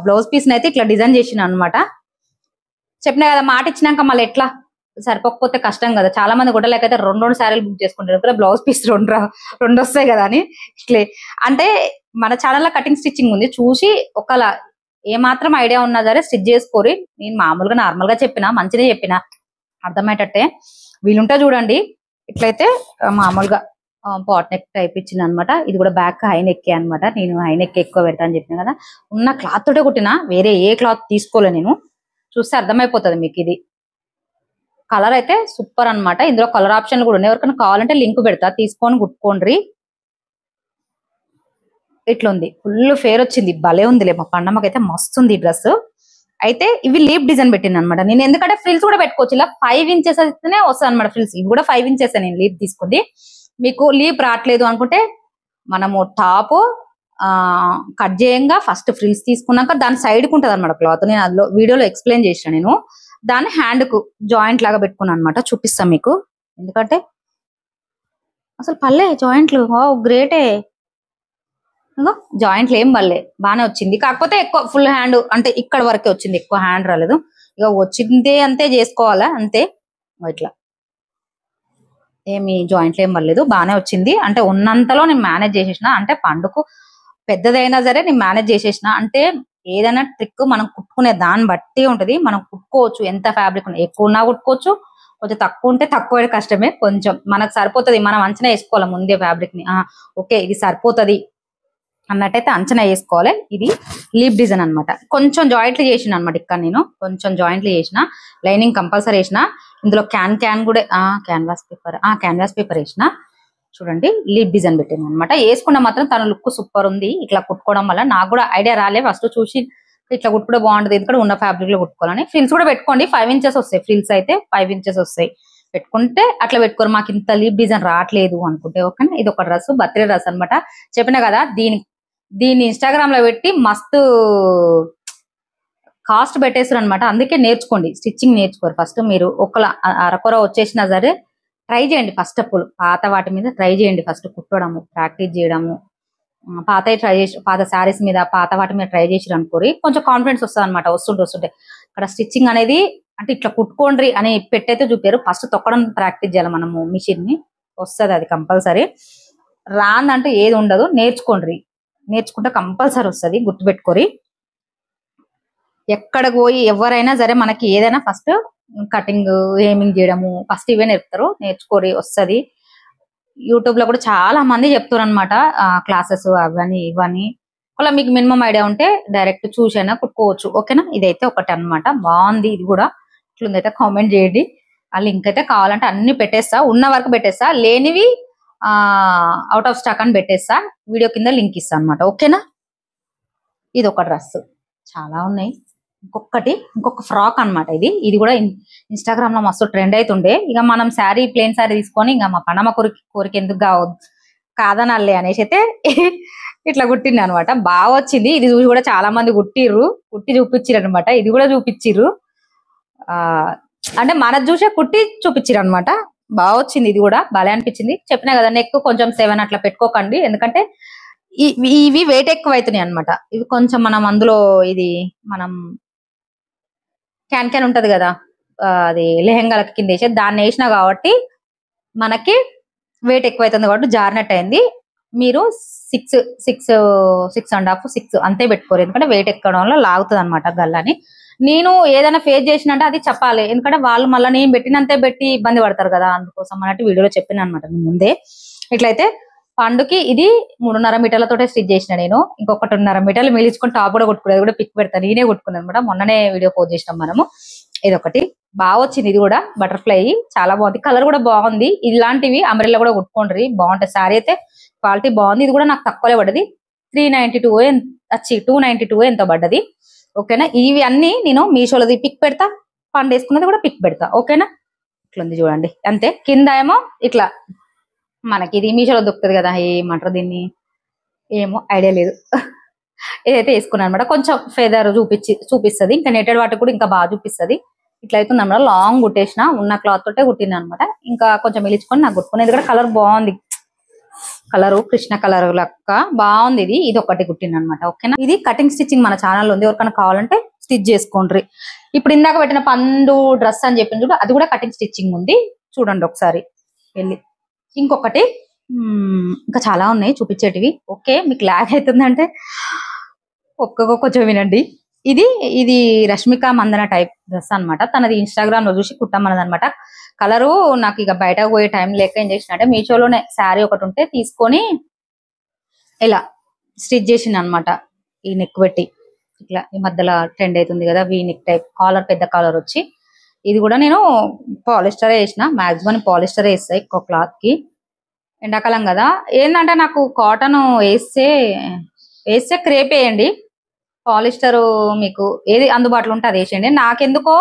బ్లౌజ్ పీస్ అయితే ఇట్లా డిజైన్ చేసిన అనమాట. చెప్పినా కదా, మాట ఇచ్చినాక మళ్ళీ ఎట్లా సరిపోకపోతే కష్టం కదా. చాలా మంది కుట్టలేకైతే 2 శారీలు బుక్ చేసుకుంటారు కదా, బ్లౌజ్ పీస్ 2 వస్తాయి కదా అని. ఇట్లే అంటే మన ఛానల్లో కటింగ్ స్టిచ్చింగ్ ఉంది, చూసి ఒకలా ఏమాత్రం ఐడియా ఉన్నా సరే స్టిచ్ చేసుకోరి. నేను మామూలుగా నార్మల్ గా చెప్పిన, మంచిగా చెప్పిన, అర్థమయ్యేటట్టే. వీలుంటే చూడండి. ఇట్లయితే మామూలుగా పాట్ నెక్ టైప్ ఇచ్చింది అనమాట. ఇది కూడా బ్యాక్ హై నెక్ అనమాట. నేను హై నెక్ ఎక్కువ పెడతా అని చెప్పిన కదా, ఉన్న క్లాత్ తోటే కుట్టిన, వేరే ఏ క్లాత్ తీసుకోలే నేను. చూస్తే అర్థమైపోతుంది మీకు. ఇది కలర్ అయితే సూపర్ అనమాట. ఇందులో కలర్ ఆప్షన్లు కూడా ఉన్నాయి, ఎవరికైనా కావాలంటే లింక్ పెడతా, తీసుకొని కుట్టుకోండి. ఇట్లుంది, ఫుల్ ఫేర్ వచ్చింది, భలే ఉందిలే. మా పండమ్మకైతే మస్తు ఉంది డ్రెస్. అయితే ఇవి లీప్ డిజైన్ పెట్టింది అనమాట నేను, ఎందుకంటే ఫ్రిల్స్ కూడా పెట్టుకోవచ్చు. ఇలా 5 inches అయితేనే వస్తుంది అనమాట ఫ్రిల్స్. ఇవి కూడా 5 inches నేను లీప్ తీసుకుంది. మీకు లీప్ రావట్లేదు అనుకుంటే మనము టాప్ కట్ చేయంగా ఫస్ట్ ఫ్రిల్స్ తీసుకున్నాక దాని సైడ్ కు ఉంటది అనమాట క్లాత్. నేను అందులో వీడియోలో ఎక్స్ప్లెయిన్ చేసిన, నేను దాన్ని హ్యాండ్ కు జాయింట్ లాగా పెట్టుకున్నాను అనమాట. చూపిస్తాను మీకు, ఎందుకంటే అసలు పల్లె జాయింట్లు గ్రేటే. జాయింట్లు ఏం పల్లె, బాగానే వచ్చింది. కాకపోతే ఎక్కువ ఫుల్ హ్యాండ్ అంటే ఇక్కడ వరకే వచ్చింది, ఎక్కువ హ్యాండ్ రాలేదు. ఇక వచ్చిందే అంతే చేసుకోవాలా అంతే. ఇట్లా ఏమి జాయింట్లు ఏం పర్లేదు, బాగానే వచ్చింది. అంటే ఉన్నంతలో నేను మేనేజ్ చేసేసిన. అంటే పండుకు పెద్దదైనా సరే నేను మేనేజ్ చేసేసిన. అంటే ఏదైనా ట్రిక్ మనం కుట్టుకునే దాన్ని బట్టి ఉంటది. మనం కుట్టుకోవచ్చు, ఎంత ఫ్యాబ్రిక్ ఎక్కువ ఉన్నా కుట్టుకోవచ్చు, కొంచెం తక్కువ ఉంటే తక్కువ కష్టమే. కొంచెం మనకు సరిపోతుంది, మనం అంచనా వేసుకోవాలి ముందే ఫ్యాబ్రిక్ ని. ఓకే ఇది సరిపోతుంది అన్నట్టయితే అంచనా వేసుకోవాలి. ఇది లీప్ డిజైన్ అనమాట. కొంచెం జాయింట్లు చేసిన అనమాట. ఇక్కడ నేను కొంచెం జాయింట్లు చేసిన, లైనింగ్ కంపల్సరీ వేసిన. ఇందులో క్యాన్ కూడా క్యాన్వాస్ పేపర్ వేసిన. చూడండి లీప్ డిజైన్ పెట్టింది అనమాట. వేసుకున్న మాత్రం తన లుక్ సూపర్ ఉంది. ఇట్లా కుట్టుకోవడం వల్ల నాకు కూడా ఐడియా రాలే. ఫస్ట్ చూసి ఇట్లా కుట్టుకుంటే బాగుంటుంది, ఎందుకంటే ఉన్న ఫ్యాబ్రిక్ లో కుట్టుకోవాలని. ఫ్రిల్స్ కూడా పెట్టుకోండి, 5 ఇంచెస్ వస్తాయి. ఫ్రిల్స్ అయితే 5 ఇంచెస్ వస్తాయి. పెట్టుకుంటే అట్లా పెట్టుకోరు. మాకు ఇంత లీప్ డిజైన్ రావట్లేదు అనుకుంటే ఓకేనా. ఇది ఒక డ్రెస్, బర్త్డే డ్రెస్ అనమాట. చెప్పిన కదా దీన్ని ఇన్స్టాగ్రామ్ లో పెట్టి మస్తు కాస్ట్ పెట్టేస్తారు అనమాట. అందుకే నేర్చుకోండి, స్టిచ్చింగ్ నేర్చుకోరు. ఫస్ట్ మీరు ఒకలా అరకొర వచ్చేసినా సరే ట్రై చేయండి. ఫస్ట్ ఆఫ్ ఆల్ పాత వాటి మీద ట్రై చేయండి. ఫస్ట్ కుట్టడము ప్రాక్టీస్ చేయడము, పాత శారీస్ మీద పాత వాటి మీద ట్రై చేసిరు అనుకోరి కొంచెం కాన్ఫిడెన్స్ వస్తుంది అనమాట. వస్తుంటే ఇక్కడ స్టిచ్చింగ్ అనేది అంటే ఇట్లా కుట్టుకోండి అని పెట్టయితే చూపారు. ఫస్ట్ తొక్కడం ప్రాక్టీస్ చేయాలి మనము. మిషన్ ని వస్తుంది, అది కంపల్సరీ. రాందంటూ ఏది ఉండదు, నేర్చుకుంటే కంపల్సరీ వస్తుంది, గుర్తుపెట్టుకోరి. ఎక్కడికి పోయి ఎవరైనా సరే మనకి ఏదైనా ఫస్ట్ కటింగ్ హేమింగ్ చేయడము ఫస్ట్ ఇవే నేర్పుతారు. నేర్చుకోరి, వస్తుంది. యూట్యూబ్ లో కూడా చాలా మంది చెప్తారు అనమాట క్లాసెస్ అవన్నీ ఇవన్నీ. అలా మీకు మినిమం ఐడియా ఉంటే డైరెక్ట్ చూసైనా కుట్టుకోవచ్చు ఓకేనా. ఇదైతే ఒకటి అనమాట, బాగుంది. ఇది కూడా ఇట్లుందైతే కామెంట్ చేయండి. ఆ లింక్ అయితే కావాలంటే అన్ని పెట్టేస్తా, ఉన్న వరకు పెట్టేస్తా, లేనివి అవుట్ ఆఫ్ స్టాక్ అని పెట్టేస్తా. వీడియో కింద లింక్ ఇస్తా అనమాట ఓకేనా. ఇది ఒక డ్రెస్, చాలా ఉన్నాయి. ఇంకొక ఫ్రాక్ అనమాట. ఇది కూడా ఇన్స్టాగ్రామ్ లో మస్తు ట్రెండ్ అవుతుండే. ఇక మనం ప్లెయిన్ శారీ తీసుకొని ఇంకా మా పనమ్మ కోరిక ఎందుకు కాదనలే అనేసి అయితే ఇట్లా కుట్టింది అనమాట. బాగా వచ్చింది. ఇది చూసి కూడా చాలా మంది కుట్టి చూపించారు అనమాట. ఇది కూడా చూపించిర్రు, అంటే మనది చూసే కుట్టి చూపించారు అనమాట. బాగా వచ్చింది. ఇది కూడా బాగా అనిపించింది. చెప్పినా కదా నెక్ కొంచెం 7 అట్లా పెట్టుకోకండి, ఎందుకంటే ఇవి వెయిట్ ఎక్కువ అవుతున్నాయి అనమాట. ఇవి కొంచెం మనం అందులో ఇది మనం క్యాన్ ఉంటది కదా, అది లెహంగాలకి కింద వేసే దాన్ని వేసినా కాబట్టి మనకి వెయిట్ ఎక్కువ అవుతుంది కాబట్టి జారినట్టు అయింది. మీరు 6.5 అంతే పెట్టుకోరు, ఎందుకంటే వెయిట్ ఎక్కడం వల్ల లాగుతుంది అనమాట గల్లని. నేను ఏదైనా ఫేస్ చేసినంటే అది చెప్పాలి, ఎందుకంటే వాళ్ళు మళ్ళీ నేను పెట్టినంతే పెట్టి ఇబ్బంది పడతారు కదా, అందుకోసం అన్నట్టు వీడియోలో చెప్పిన అనమాట ముందే. ఇట్లయితే పండుకి ఇది 3.5 మీటర్లతో స్టిచ్ చేసిన నేను. ఇంకొక 2.5 మీటర్లు మిగిల్చుకొని టాప్ కూడా కొట్టుకునేది కూడా పిక్ పెడతాను, నేనే కొట్టుకున్నాను అనమాట. మొన్ననే వీడియో పోస్ట్ చేసినాం మనము. ఇదొకటి బాగా వచ్చింది. ఇది కూడా బటర్ఫ్లై చాలా బాగుంది, కలర్ కూడా బాగుంది. ఇలాంటివి అంబ్రెల్లా కూడా కుట్టుకోండి, బాగుంటాయి. శారీ అయితే క్వాలిటీ బాగుంది. ఇది కూడా నాకు తక్కువలే పడ్డది, 292 ఎంతో పడ్డది ఓకేనా. ఇవి అన్ని నేను మీషోలోది పిక్ పెడతా, పండు వేసుకున్నది కూడా పిక్ పెడతా ఓకేనా. ఇట్లుంది చూడండి, అంతే. కింద ఏమో ఇట్లా మనకి ఇది మీషోలో దొరుకుతుంది కదా, ఏమంటారు దీన్ని, ఏమో ఐడియా లేదు. ఏదైతే వేసుకున్నాను అనమాట. కొంచెం ఫెదర్ చూపిస్తుంది, ఇంకా నెటెడ్ వాటికి కూడా ఇంకా బాగా చూపిస్తుంది. ఇట్లా అవుతుంది అనమాట. లాంగ్ కుట్టేసిన, ఉన్న క్లాత్ తోటే కుట్టిన అనమాట. ఇంకా కొంచెం మిలిచుకొని నాకు కుట్టుకునేది కూడా కలర్ బాగుంది, కలరు కృష్ణ కలర్ లెక్క బాగుంది. ఇది ఒకటి కుట్టిన అనమాట ఓకేనా. ఇది కటింగ్ స్టిచ్చింగ్ మన ఛానల్లో ఉంది, ఎవరికైనా కావాలంటే స్టిచ్ చేసుకోండి. ఇప్పుడు ఇందాక పెట్టిన పండు డ్రెస్ అని చెప్పింది చూడు, అది కూడా కటింగ్ స్టిచ్చింగ్ ఉంది, చూడండి ఒకసారి వెళ్ళి. ఇంకొకటి ఇంకా చాలా ఉన్నాయి చూపించేటివి. ఓకే మీకు లాగ్ అవుతుందంటే కొంచెం వినండి. ఇది రష్మిక మందన టైప్ డ్రెస్ అనమాట. తనది ఇన్స్టాగ్రామ్ లో చూసి కుట్టమన్నది అనమాట. కలరు నాకు ఇక బయటకు పోయే టైం లేక ఏం చేసిన అంటే మీషోలోనే శారీ ఒకటి ఉంటే తీసుకొని ఇలా స్టిచ్ చేసిన అనమాట. ఈ నెక్ పెట్టి ఇట్లా ఈ మధ్యలో ట్రెండ్ అవుతుంది కదా వీ నెక్ టైప్, కాలర్ పెద్ద కాలర్ వచ్చి. ఇది కూడా నేను పాలిస్టరే వేసిన, మాక్సిమం పాలిస్టరే వేస్తాయి ఎక్కువ క్లాత్ కి. ఎండాకాలం కదా, ఏంటంటే నాకు కాటన్ వేస్తే క్రేప్ వేయండి, పాలిస్టర్ మీకు ఏది అందుబాటులో ఉంటే అది వేసేయండి. నాకెందుకో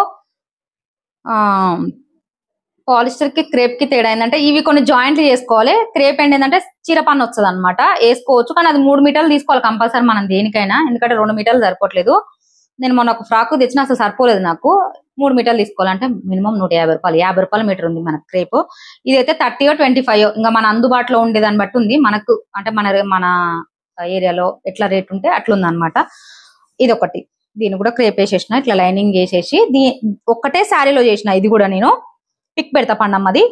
పాలిస్టర్ కి క్రేప్ కి తేడా ఏంటంటే ఇవి కొన్ని జాయింట్లు చేసుకోవాలి, క్రేప్ ఏంటంటే చీరపన్ను వస్తుంది అనమాట. వేసుకోవచ్చు కానీ అది 3 మీటర్లు తీసుకోవాలి కంపల్సరీ మనం దేనికైనా, ఎందుకంటే 2 మీటర్లు సరిపోవట్లేదు. నేను మొన్న ఒక ఫ్రాక్ తెచ్చిన అసలు సరిపోలేదు నాకు, 3 మీటర్లు తీసుకోవాలంటే మినిమం 150 రూపాయలు, 50 రూపాయల మీటర్ ఉంది మనకు క్రేప్. ఇదైతే 30 or 25 ఇంకా మన అందుబాటులో ఉండేదాన్ని బట్టి ఉంది మనకు, అంటే మన ఏరియాలో ఎట్లా రేట్ ఉంటే అట్లుంది అనమాట. ఇది ఒకటి, దీన్ని కూడా క్రేప్ వేసేసిన, ఇట్లా లైనింగ్ వేసేసి ఒక్కటే శారీలో చేసిన. ఇది కూడా నేను పిక్ పెడతా పండమ్మది,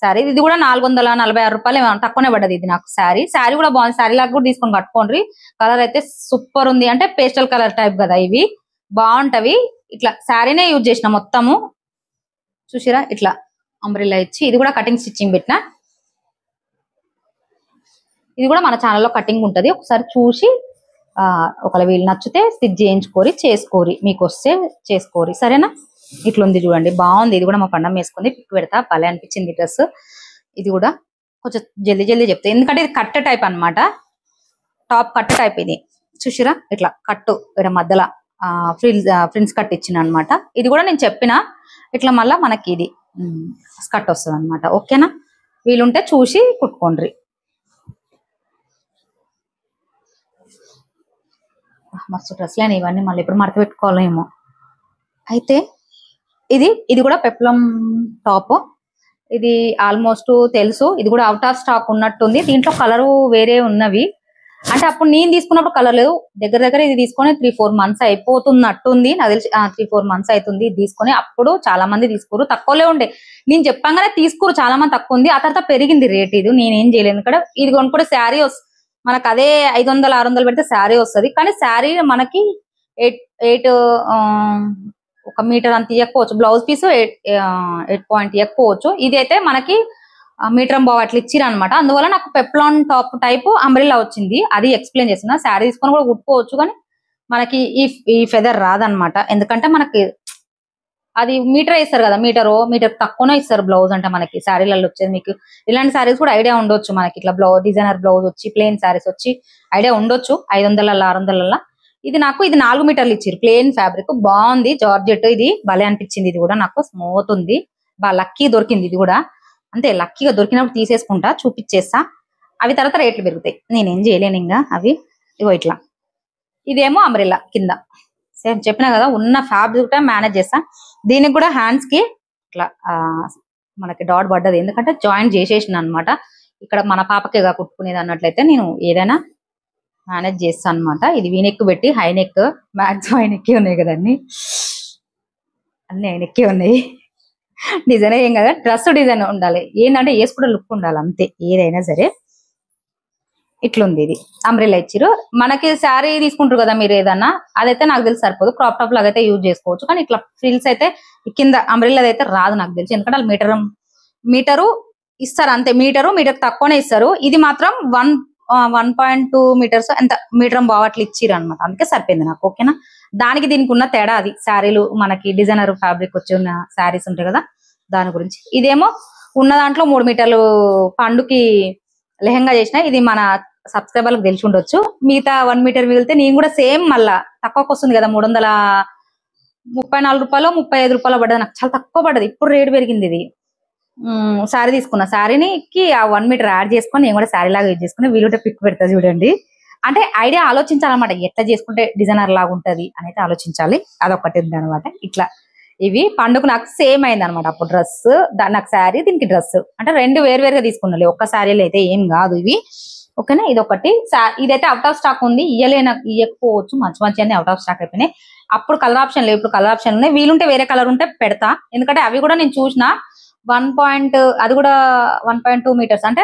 శారీ ఇది కూడా 446 రూపాయలు తక్కువనే పడ్డది ఇది నాకు. శారీ కూడా బాగుంది. శారీ లాగా కూడా తీసుకొని కట్టుకోండి. కలర్ అయితే సూపర్ ఉంది. అంటే పేస్టల్ కలర్ టైప్ కదా ఇవి, బాగుంటవి. ఇట్లా శారీనే యూజ్ చేసిన మొత్తము చూసిరా. ఇట్లా అంబ్రెల్లా ఇచ్చి ఇది కూడా కటింగ్ స్టిచ్చింగ్ పెట్టిన. ఇది కూడా మన ఛానల్లో కటింగ్ ఉంటది, ఒకసారి చూసి ఒకవేళ వీళ్ళు నచ్చితే స్టిచ్ చేసుకోరి, మీకు వస్తే చేసుకోరి, సరేనా. ఇట్లుంది చూడండి, బాగుంది. ఇది కూడా మా పండగ వేసుకుంది, పిక్ పెడతా. భలే అనిపించింది డ్రెస్. ఇది కూడా కొంచెం జల్దీ చెప్తా, ఎందుకంటే ఇది కట్ట టైప్ అన్నమాట. టాప్ కట్ట టైప్ ఇది చూసిరా. ఇట్లా కట్టు ఇక్కడ మధ్యలో ఫ్రిన్స్ కట్ ఇచ్చిన అనమాట. ఇది కూడా నేను చెప్పిన ఇట్లా మళ్ళా మనకి ఇది స్కర్ట్ వస్తుంది అనమాట. ఓకేనా, వీలుంటే చూసి కుట్టుకోండి. మస్తు డ్రెస్లేని ఇవన్నీ, మళ్ళీ ఇప్పుడు మడత పెట్టుకోవాలేమో. అయితే ఇది కూడా పెప్లం టాప్. ఇది ఆల్మోస్ట్ తెలుసు, ఇది కూడా అవుట్ ఆఫ్ స్టాక్ ఉన్నట్టుంది. దీంట్లో కలరు వేరే ఉన్నవి, అంటే అప్పుడు నేను తీసుకున్నప్పుడు కలర్ లేదు. దగ్గర ఇది తీసుకొని 3-4 మంత్స్ అయిపోతున్నట్టుంది నాకు తెలిసి. 3-4 మంత్స్ అవుతుంది తీసుకొని. అప్పుడు చాలా మంది తీసుకోరు, తక్కువలే ఉండే. నేను చెప్పంగానే తీసుకోరు చాలా మంది, తక్కువ ఉంది. ఆ తర్వాత పెరిగింది రేట్. ఇది నేనేం చేయలేను. ఇక్కడ ఇది కొనుక్కుంటే శారీ మనకు అదే 500-600 పెడితే శారీ వస్తుంది. కానీ శారీ మనకి 8 1 మీటర్ అంత ఇవ్వకపోవచ్చు. బ్లౌజ్ పీస్ 8 పాయింట్ ఇవ్వకపోవచ్చు. ఇది అయితే మనకి మీటర్ బాగా అట్లా ఇచ్చిరు అనమాట. అందువల్ల నాకు పెప్లాన్ టాప్ టైప్ అంబ్రెల్లా వచ్చింది. అది ఎక్స్ప్లెయిన్ చేస్తున్నా. శారీ తీసుకొని కూడా కుట్టుకోవచ్చు, కానీ మనకి ఈ ఫెదర్ రాదనమాట. ఎందుకంటే మనకి అది మీటర్ ఇస్తారు కదా, మీటర్ తక్కువనే ఇస్తారు బ్లౌజ్. అంటే మనకి శారీలలో వచ్చేది మీకు ఇలాంటి శారీస్ కూడా ఐడియా ఉండొచ్చు. మనకి ఇట్లా డిజైనర్ బ్లౌజ్ వచ్చి ప్లెయిన్ శారీస్ వచ్చి ఐడియా ఉండొచ్చు 500-600. ఇది నాకు 4 మీటర్లు ఇచ్చారు. ప్లెయిన్ ఫ్యాబ్రిక్ బాగుంది, జార్జెట్. ఇది భలే అనిపించింది. ఇది కూడా నాకు స్మూత్ ఉంది, బాగా లక్కీ దొరికింది. ఇది కూడా అంతే, లక్కీగా దొరికినప్పుడు తీసేసుకుంటా, చూపించేస్తా. అవి తర్వాత రేట్లు పెరుగుతాయి, నేనేం చేయలేను ఇంకా. అవి ఇగో ఇట్లా. ఇదేమో అంబ్రెల్లా కింద సేమ్ చెప్పినా కదా, ఉన్న ఫ్యాబ్రిక్ మేనేజ్ చేస్తా. దీనికి కూడా హ్యాండ్స్ కి ఇట్లా మనకి డాట్ పడ్డది, ఎందుకంటే జాయింట్ చేసేసిన అనమాట. ఇక్కడ మన పాపకేగా కుట్టుకునేది అన్నట్లయితే నేను ఏదైనా మేనేజ్ చేస్తాను అనమాట. ఇది వీనెక్ పెట్టి హై నెక్, మ్యాక్సిమం హై నెక్కే ఉన్నాయి కదా, అన్ని హై నెక్కే ఉన్నాయి. డిజైన్ ఏం కదా, డ్రెస్ డిజైన్ ఉండాలి. ఏంటంటే వేసుకుంటే లుక్ ఉండాలి అంతే, ఏదైనా సరే. ఇట్లుంది. ఇది అంబ్రెల్లా ఇచ్చిరు. మనకి శారీ తీసుకుంటారు కదా మీరు ఏదన్నా, అదైతే నాకు తెలిసి సరిపోదు. క్రాప్ టాప్ లాగా అయితే యూజ్ చేసుకోవచ్చు, కానీ ఇట్లా ఫ్రిల్స్ అయితే కింద అంబ్రెల్లా అయితే రాదు నాకు తెలిసి. ఎందుకంటే వాళ్ళు మీటరు ఇస్తారు అంతే. మీటర్ తక్కువనే ఇస్తారు. ఇది మాత్రం 1.2 మీటర్స్ ఎంత మీటర్ బావట్లు ఇచ్చిరు అనమాట. అందుకే సరిపోయింది నాకు. ఓకేనా, దానికి దీనికి ఉన్న తేడా అది. శారీలు మనకి డిజైనర్ ఫ్యాబ్రిక్ వచ్చి ఉన్న శారీస్ ఉంటాయి కదా, దాని గురించి. ఇదేమో ఉన్న దాంట్లో 3 మీటర్లు పండుకి లెహంగా చేసిన. ఇది మన సబ్స్క్రైబర్లకు తెలిసి ఉండొచ్చు. మిగతా 1 మీటర్ మిగిలితే నేను కూడా సేమ్ మళ్ళా తక్కువకి వస్తుంది కదా, 334 రూపాయలు 35 రూపాయలు పడ్డది. నాకు చాలా తక్కువ పడ్డది. ఇప్పుడు రేటు పెరిగింది. ఇది శారీ తీసుకున్న, శారీకి ఆ 1 మీటర్ యాడ్ చేసుకొని నేను కూడా శారీ లాగా యూజ్ చేసుకుని వీలుంటే పిక్ పెడతా చూడండి. అంటే ఐడియా ఆలోచించాలన్నమాట, ఎట్లా చేసుకుంటే డిజైనర్ లాగా ఉంటది అని అయితే ఆలోచించాలి. అదొకటి ఉంది అనమాట. ఇట్లా ఇవి పండుగ నాకు సేమ్ అయింది అనమాట. అప్పుడు డ్రెస్, నాకు శారీ, దీనికి డ్రెస్, అంటే 2 వేరువేరుగా తీసుకున్నాలి. ఒక్క శారీలో అయితే ఏం కాదు ఇవి. ఓకేనా, ఇదొకటి. ఇదైతే అవుట్ ఆఫ్ స్టాక్ ఉంది, ఇయ్యకపోవచ్చు. మంచి అన్ని అవుట్ ఆఫ్ స్టాక్ అయిపోయినాయి. అప్పుడు కలర్ ఆప్షన్ లేవు, ఇప్పుడు కలర్ ఆప్షన్ ఉన్నాయి. వీలుంటే వేరే కలర్ ఉంటే పెడతా, ఎందుకంటే అవి కూడా నేను చూసిన. అది కూడా 1.2 మీటర్స్ అంటే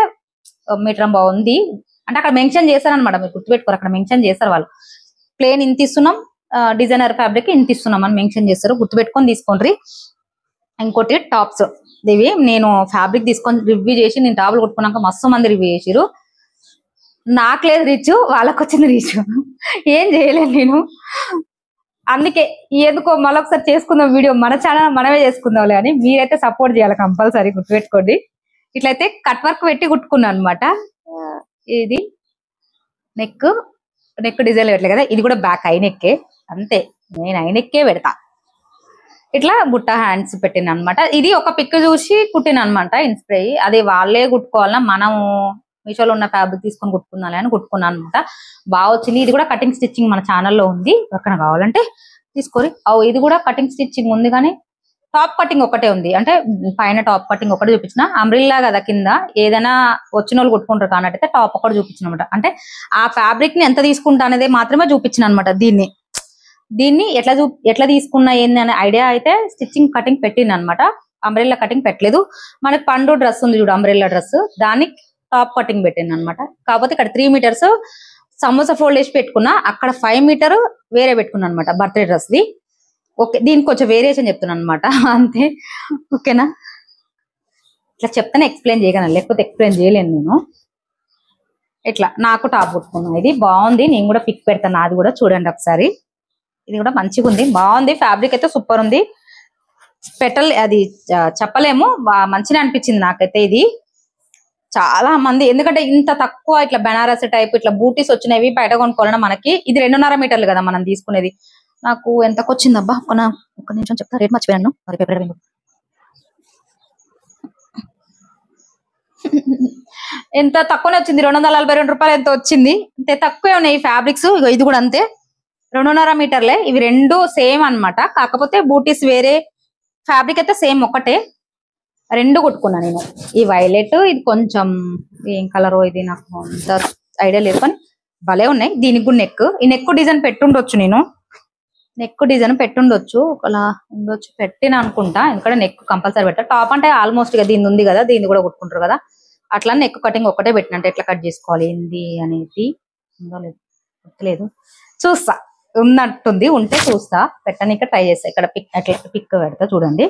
మీటర్ బాగుంది. అంటే అక్కడ మెన్షన్ చేస్తారనమాట, మీరు గుర్తుపెట్టుకోరు, అక్కడ మెన్షన్ చేస్తారు వాళ్ళు. ప్లేన్ ఇంత ఇస్తున్నాం, డిజైనర్ ఫ్యాబ్రిక్ ఇంత ఇస్తున్నాం అని మెన్షన్ చేస్తారు, గుర్తుపెట్టుకొని తీసుకోండి. ఇంకోటి టాప్స్, ఇవి నేను ఫ్యాబ్రిక్ తీసుకొని రివ్యూ చేసి, నేను టాపులు కొట్టుకున్నాక మస్తు మంది రివ్యూ చేసిరు. నాకు లేదు రీచ్, వాళ్ళకి వచ్చింది రీచ్. ఏం చేయలేదు నేను. అందుకే ఎందుకో మళ్ళొకసారి చేసుకుందాం వీడియో, మన ఛానల్ మనమే చేసుకుందాం అని. మీరైతే సపోర్ట్ చేయాలి కంపల్సరీ, గుర్తుపెట్టుకోండి. ఇట్లయితే కట్ వర్క్ పెట్టి కుట్టుకున్నాను అనమాట. ఇది నెక్ డిజైన్ పెట్టలే కదా, ఇది కూడా బ్యాక్ ఐ నెక్కే అంతే. నేను ఐ నెక్కే పెడతా. ఇట్లా బుట్ట హ్యాండ్స్ పెట్టిన అనమాట. ఇది ఒక పిక్ చూసి కుట్టిన అనమాట, ఇన్స్పైర్ అయ్యి. అది వాళ్ళే కుట్టుకోవాలన్నా, మనం మీషోలో ఉన్న ఫ్యాబ్రిక్ తీసుకొని కుట్టుకుందాం అని కుట్టుకున్నాను అనమాట. బాగా వచ్చింది. ఇది కూడా కటింగ్ స్టిచ్చింగ్ మన ఛానల్లో ఉంది, ఎక్కడ కావాలంటే తీసుకోరి. ఇది కూడా కటింగ్ స్టిచ్చింగ్ ఉంది, కానీ టాప్ కటింగ్ ఒకటే ఉంది. అంటే పైన టాప్ కటింగ్ ఒకటి చూపించిన, అంబ్రిల్లా కదా కింద, ఏదైనా వచ్చిన వాళ్ళు కుట్టుకుంటారు కానట్టయితే టాప్ ఒకటి చూపించిన అనమాట. అంటే ఆ ఫ్యాబ్రిక్ ని ఎంత తీసుకుంటా అనేది మాత్రమే చూపించిన అనమాట. దీన్ని ఎట్లా తీసుకున్నా ఏంది అనే ఐడియా అయితే స్టిచ్చింగ్ కటింగ్ పెట్టింది అనమాట. అంబ్రెల్లా కటింగ్ పెట్టలేదు. మనకి పండు డ్రెస్ ఉంది చూడు, అంబ్రెల్లా డ్రెస్, దానికి టాప్ కటింగ్ పెట్టాను అనమాట. కాకపోతే ఇక్కడ 3 మీటర్స్ సమోసా ఫోల్డ్ వేసి పెట్టుకున్నా, అక్కడ 5 మీటర్ వేరే పెట్టుకున్నాను అనమాట బర్త్డే డ్రెస్ ది. ఓకే, దీనికి కొంచెం వేరియేషన్ చెప్తున్నాను అనమాట అంతే. ఓకేనా, ఇట్లా చెప్తానే ఎక్స్ప్లెయిన్ చేయగలను, లేకపోతే ఎక్స్ప్లెయిన్ చేయలేను నేను. ఇట్లా నాకు టాప్ కుట్టుకున్నా, ఇది బాగుంది. నేను కూడా పిక్ పెడతాను, నాది కూడా చూడండి ఒకసారి. ఇది కూడా మంచిగా ఉంది, బాగుంది. ఫ్యాబ్రిక్ అయితే సూపర్ ఉంది, అది చెప్పలేము, మంచిగా అనిపించింది నాకైతే. ఇది చాలా మంది, ఎందుకంటే ఇంత తక్కువ ఇట్లా బెనారస్ టైప్ ఇట్లా బూటీస్ వచ్చినవి బయట కొనుక్కోవాలన్నా మనకి ఇది 2.5 మీటర్లు కదా మనం తీసుకునేది. నాకు ఎంతకు వచ్చిందబ్బా, ఒక్క నిమిషం చెప్తా, రేట్ మర్చిపోయాను. ఎంత తక్కువనే వచ్చింది, 242 రూపాయలు ఎంత వచ్చింది. అంతే తక్కువే ఉన్నాయి ఈ ఫ్యాబ్రిక్స్. ఇది కూడా అంతే, 2.5 మీటర్లే. ఇవి రెండు సేమ్ అన్నమాట, కాకపోతే బూటీస్ వేరే, ఫ్యాబ్రిక్ అయితే సేమ్ ఒకటే. రెండు కుట్టుకున్నా నేను. ఈ వైలెట్, ఇది కొంచెం ఏం కలరో ఇది నాకు అంత ఐడియా లేదు, కానీ భలే ఉన్నాయి. దీనికి కూడా నెక్, ఈ నెక్ డిజైన్ పెట్టుండొచ్చు, నేను నెక్ డిజైన్ పెట్టుండొచ్చు, ఒకలా ఉండొచ్చు, పెట్టిన అనుకుంటా. ఎందుకంటే నెక్ కంపల్సరీ పెట్టా. టాప్ అంటే ఆల్మోస్ట్ గా దీని ఉంది కదా, దీన్ని కూడా కుట్టుకుంటారు కదా, అట్లా నెక్ కటింగ్ ఒకటే పెట్టినంటే ఎట్లా కట్ చేసుకోవాలి ఏంది అనేది ఉందో లేదు గుర్తులేదు. చూస్తా, ఉన్నట్టుంది, ఉంటే చూస్తా, పెట్టనీక ట్రై చేస్తా. ఇక్కడ పిక్ అట్లా పిక్ పెడతా చూడండి.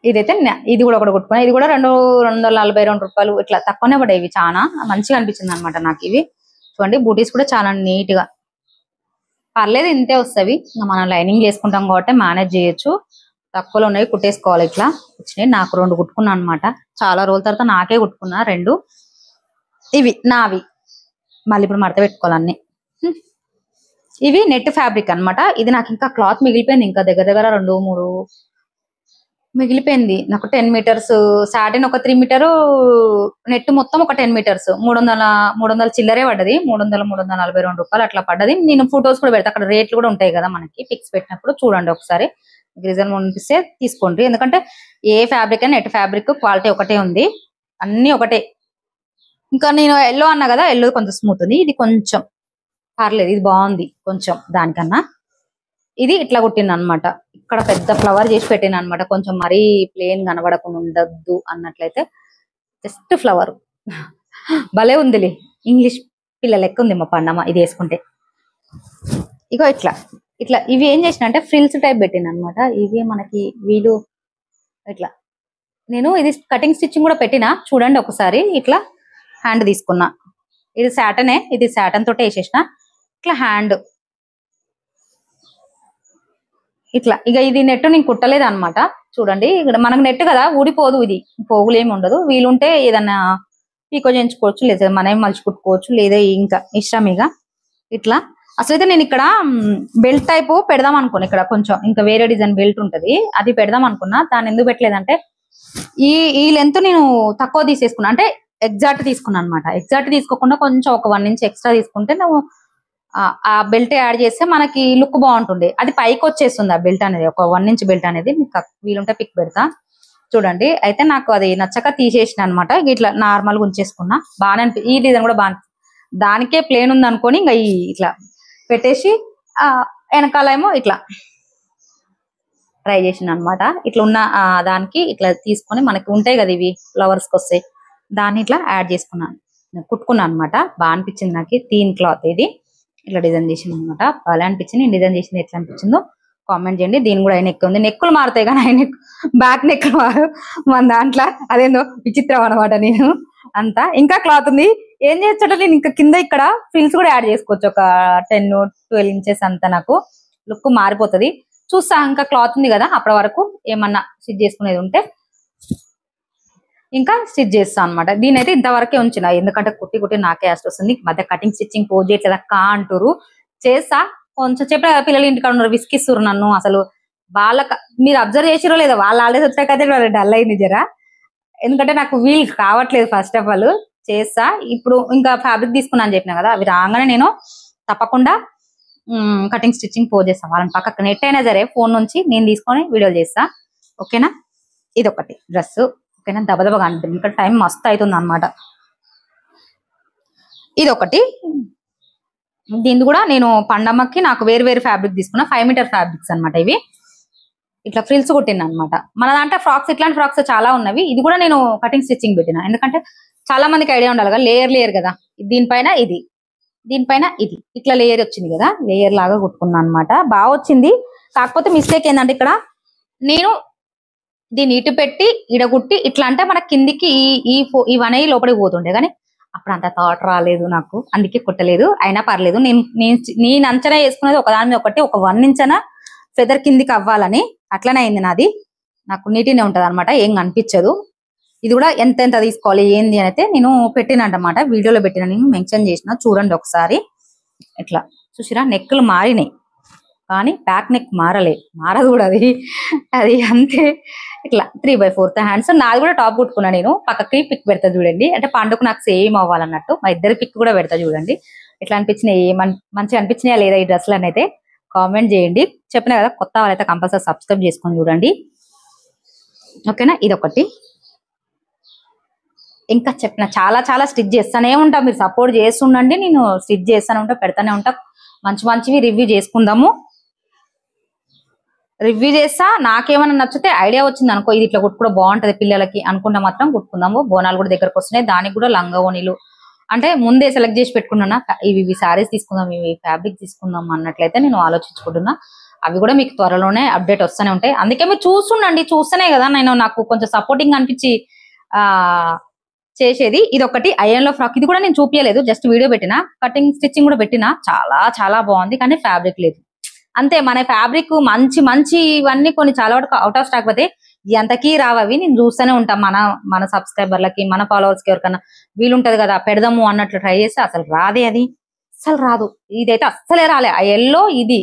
ఇదైతే ఇది కూడా ఒకటి కుట్టుకున్నా, ఇది కూడా 242 రూపాయలు ఇట్లా తక్కువనే పడేవి. ఇవి చాలా మంచిగా అనిపించింది అనమాట నాకు. ఇవి చూడండి, బూటీస్ కూడా చాలా నీట్ గా, పర్లేదు, ఇంతే వస్తాయి. ఇంకా మనం లైనింగ్ వేసుకుంటాం కాబట్టి మేనేజ్ చేయొచ్చు. తక్కువలో ఉన్నవి కుట్టేసుకోవాలి. ఇట్లా వచ్చినాయి, నాకు 2 కుట్టుకున్నా అనమాట. చాలా రోజుల తర్వాత నాకే కుట్టుకున్నా 2. ఇవి నావి, మళ్ళీ ఇప్పుడు మడత పెట్టుకోవాలన్నీ. ఇవి నెట్ ఫ్యాబ్రిక్ అన్నమాట. ఇది నాకు ఇంకా క్లాత్ మిగిలిపోయింది, ఇంకా దగ్గర దగ్గర 2-3 మిగిలిపోయింది నాకు. 10 మీటర్స్ సాటిన్, ఒక 3 మీటర్ నెట్, మొత్తం ఒక 10 మీటర్స్ 300 చిల్లరే పడ్డది. 342 రూపాయలు అట్లా పడ్డది. నేను ఫొటోస్ కూడా పెడతా, అక్కడ రేట్లు కూడా ఉంటాయి కదా మనకి, పిక్స్ పెట్టినప్పుడు చూడండి ఒకసారి. రీజన్ అనిపిస్తే తీసుకోండి, ఎందుకంటే ఏ ఫ్యాబ్రిక్ అయినా నెట్ ఫ్యాబ్రిక్ క్వాలిటీ ఒకటే ఉంది, అన్ని ఒకటే. ఇంకా నేను ఎల్లో అన్నా కదా, ఎల్లో కొంచెం స్మూత్ ఉంది, ఇది కొంచెం పర్లేదు, ఇది బాగుంది కొంచెం దానికన్నా. ఇది ఇట్లా కుట్టింది అనమాట, ఇక్కడ పెద్ద ఫ్లవర్ చేసి పెట్టిన అనమాట, కొంచెం మరీ ప్లేన్ కనబడకుండా ఉండద్దు అన్నట్లయితే. జస్ట్ ఫ్లవర్ భలే ఉందిలే, ఇంగ్లీష్ పిల్ల లెక్క ఉంది మా పండమ్మ ఇది వేసుకుంటే. ఇగో ఇట్లా ఇట్లా ఇవి ఏం చేసిన అంటే ఫ్రిల్స్ టైప్ పెట్టిన అనమాట. ఇవి మనకి వీలు ఇట్లా, నేను ఇది కటింగ్ స్టిచ్చింగ్ కూడా పెట్టినా చూడండి ఒకసారి. ఇట్లా హ్యాండ్ తీసుకున్నా, ఇది సాటనే, ఇది సాటన్ తోటే వేసేసిన. ఇట్లా హ్యాండ్ ఇట్లా. ఇక ఇది నెట్ నేను కుట్టలేదు అనమాట, చూడండి. ఇక్కడ మనకు నెట్ కదా, ఊడిపోదు, ఇది పోగులేమి ఉండదు. వీలుంటే ఏదన్నా పీకో చేయించుకోవచ్చు, లేదా మనం మలిచి కుట్టుకోవచ్చు, లేదా ఇంకా ఇష్టం. ఇక ఇట్లా అసలైతే నేను ఇక్కడ బెల్ట్ టైప్ పెడదాం అనుకున్నా, ఇక్కడ కొంచెం ఇంకా వేరే డిజైన్ బెల్ట్ ఉంటది, అది పెడదాం అనుకున్నా. దాన్ని ఎందుకు పెట్టలేదంటే ఈ లెంత్ నేను తక్కువ తీసేసుకున్నా, అంటే ఎగ్జాక్ట్ తీసుకున్నా అనమాట. ఎగ్జాక్ట్ తీసుకోకుండా కొంచెం ఒక 1 ఇంచ్ ఎక్స్ట్రా తీసుకుంటే నువ్వు ఆ బెల్ట్ యాడ్ చేస్తే మనకి లుక్ బాగుంటుంది. అది పైకి వచ్చేస్తుంది ఆ బెల్ట్ అనేది, ఒక 1 ఇంచ్ బెల్ట్ అనేది. మీకు వీలుంటే పిక్ పెడతా చూడండి. అయితే నాకు అది నచ్చక తీసేసిన అనమాట, ఇట్లా నార్మల్ గా ఉంచేసుకున్నా. బాగానే ఈ డిజైన్ కూడా బాగా, దానికే ప్లేన్ ఉంది అనుకోని ఇంకా ఇట్లా పెట్టేసి వెనకాల ఏమో ఇట్లా ట్రై చేసిన అనమాట. ఇట్లా ఉన్న దానికి ఇట్లా తీసుకొని, మనకి ఉంటాయి కదా ఇవి ఫ్లవర్స్ కి వస్తాయి, దాన్ని ఇట్లా యాడ్ చేసుకున్నాను, కుట్టుకున్నాను అనమాట. బాగా అనిపించింది నాకు. తీన్ క్లాత్ ఇది, ఇట్లా డిజైన్ చేసింది అనమాట. అలా అనిపించింది. డిజైన్ చేసింది ఎట్లా అనిపించిందో కామెంట్ చేయండి. దీని కూడా నెక్ ఉంది, నెక్కులు మారుతాయి కానీ నెక్ బ్యాక్ నెక్కులు మారు మన దాంట్లో, అదేందో విచిత్రం అనమాట. నేను అంతా ఇంకా క్లాత్ ఉంది, ఏం చేయొచ్చంటే నేను ఇంకా కింద ఇక్కడ ఫ్రిల్స్ కూడా యాడ్ చేసుకోవచ్చు, ఒక 10-12 ఇంచెస్ అంతా. నాకు లుక్ మారిపోతుంది. చూస్తా, ఇంకా క్లాత్ ఉంది కదా, అప్పటి వరకు ఏమన్నా స్టిచ్ చేసుకునేది ఉంటే ఇంకా స్టిచ్ చేస్తాను అనమాట. దీని అయితే ఇంతవరకే ఉంచిన, ఎందుకంటే కుట్టి కుట్టి నాకే యాస్ట్ వస్తుంది. మధ్య కటింగ్ స్టిచ్చింగ్ పోజ్ చేయట్లేదా కా అంటారు. చేస్తా కొంచెం చెప్పే పిల్లలు ఇంటికాడ ఉన్నారు, విసికిస్తారు నన్ను. అసలు వాళ్ళకి మీరు అబ్జర్వ్ చేసిరో లేదా, వాళ్ళ ఆల్రెడీ వచ్చాక అయితే డల్ అయింది జరా, ఎందుకంటే నాకు వీలు కావట్లేదు ఫస్ట్ ఆఫ్ ఆల్. చేస్తా ఇప్పుడు, ఇంకా ఫ్యాబ్రిక్ తీసుకున్నా అని చెప్పినా కదా, అవి రాగానే నేను తప్పకుండా కటింగ్ స్టిచ్చింగ్ పోజ్ చేస్తాను. వాళ్ళని పక్కకు నెట్ అయినా సరే ఫోన్ నుంచి నేను తీసుకొని వీడియోలు చేస్తా. ఓకేనా, ఇది ఒకటి డ్రెస్. ఓకేనా, దబదబగా ఉంటుంది, ఇంకా టైం మస్తు అవుతుంది అనమాట. ఇది ఒకటి, దీన్ని కూడా నేను పండమ్మకి నాకు వేరు వేరు ఫ్యాబ్రిక్ తీసుకున్నా, 5 మీటర్ ఫ్యాబ్రిక్స్ అనమాట ఇవి. ఇట్లా ఫ్రిల్స్ కుట్టిన అనమాట. మన దాంట్లో ఫ్రాక్స్ ఇట్లాంటి ఫ్రాక్స్ చాలా ఉన్నవి. ఇది కూడా నేను కటింగ్ స్టిచ్చింగ్ పెట్టిన, ఎందుకంటే చాలా మందికి ఐడియా ఉండాలి కదా, లేయర్ లేయర్ కదా, దీనిపైన ఇది, దీనిపైన ఇది, ఇట్లా లేయర్ వచ్చింది కదా, లేయర్ లాగా కుట్టుకున్నా అనమాట. బాగా వచ్చింది. కాకపోతే మిస్టేక్ ఏంటంటే ఇక్కడ నేను దీన్ని ఇటు పెట్టి ఇడగుట్టి ఇట్లా అంటే మన కిందికి ఈ వన్ అయ్యి లోపలికి పోతుండే, కానీ అప్పుడు అంత థాట్ రాలేదు నాకు, అందుకే కుట్టలేదు. అయినా పర్లేదు, నేను అంచనా వేసుకున్నది ఒకదాని మీద ఒకటి, ఒక 1 ఇంచ్ ఫెదర్ కిందికి అవ్వాలని. అట్లనే అయింది నాది. నాకు నీటినే ఉంటది అనమాట, ఏం కనిపించదు. ఇది కూడా ఎంత తీసుకోవాలి ఏంది అని అయితే నేను పెట్టినమాట, వీడియోలో పెట్టిన, నేను మెన్షన్ చేసిన, చూడండి ఒకసారి. ఇట్లా చూసిరా, నెక్కులు మారినాయి కానీ బ్యాక్ నెక్ మారదు కూడా, అది అంతే. ఇట్లా 3/4 హ్యాండ్స్. నాది కూడా టాప్ కుట్టుకున్నా నేను. పక్కకి పిక్ పెడతా చూడండి, అంటే పండుగ నాకు సేమ్ అవ్వాలన్నట్టు. మా ఇద్దరి పిక్ కూడా పెడతా చూడండి. ఎట్లా అనిపించినాయి, మంచిగా అనిపించినాయా లేదా ఈ డ్రెస్లు అని అయితే కామెంట్ చేయండి. చెప్పినా కదా, కొత్త వాళ్ళైతే కంపల్సరీ సబ్స్క్రైబ్ చేసుకొని చూడండి, ఓకేనా. ఇదొకటి. ఇంకా చెప్పిన చాలా స్టిచ్ చేస్తానే ఉంటా, మీరు సపోర్ట్ చేస్తుండండి. నేను స్టిచ్ చేస్తానే ఉంటా, పెడతానే ఉంటా. మంచివి రివ్యూ చేసుకుందాము. రివ్యూ చేస్తా. నాకేమైనా నచ్చితే, ఐడియా వచ్చింది అనుకో, ఇది ఇట్లా కుట్టుకో బాగుంటది పిల్లలకి అనుకుంటే మాత్రం కుట్టుకుందాము. బోనాలు కూడా దగ్గరకు వస్తున్నాయి, దానికి కూడా లంగా ఓణీలు అంటే ముందే సెలెక్ట్ చేసి పెట్టుకున్నా. ఇవి శారీస్ తీసుకుందాం, ఇవి ఫ్యాబ్రిక్ తీసుకుందాం అన్నట్లయితే నేను ఆలోచించుకుంటున్నా. అవి కూడా మీకు త్వరలోనే అప్డేట్ వస్తూనే ఉంటాయి. అందుకే మీరు చూస్తుండండి, చూస్తేనే కదా నాకు కొంచెం సపోర్టింగ్ అనిపించి చేసేది. ఇది ఒకటి ఐరన్ లో ఫ్రాక్. ఇది కూడా నేను చూపించలేదు, జస్ట్ వీడియో పెట్టిన, కటింగ్ స్టిచ్చింగ్ కూడా పెట్టిన. చాలా బాగుంది, కానీ ఫ్యాబ్రిక్ లేదు అంతే. మన ఫ్యాబ్రిక్ మంచి ఇవన్నీ కొన్ని చాలా వరకు అవుట్ ఆఫ్ స్టాక్ పోతే ఎంతకీ రావవి. నేను చూస్తూనే ఉంటాం, మన సబ్స్క్రైబర్లకి, మన ఫాలోవర్స్ కి ఎవరికన్నా వీలుంటది కదా పెడదాము అన్నట్లు ట్రై చేస్తే అసలు రాదే, అది అస్సలు రాదు. ఇదైతే అస్సలే రాలే. ఆ ఎల్లో ఇది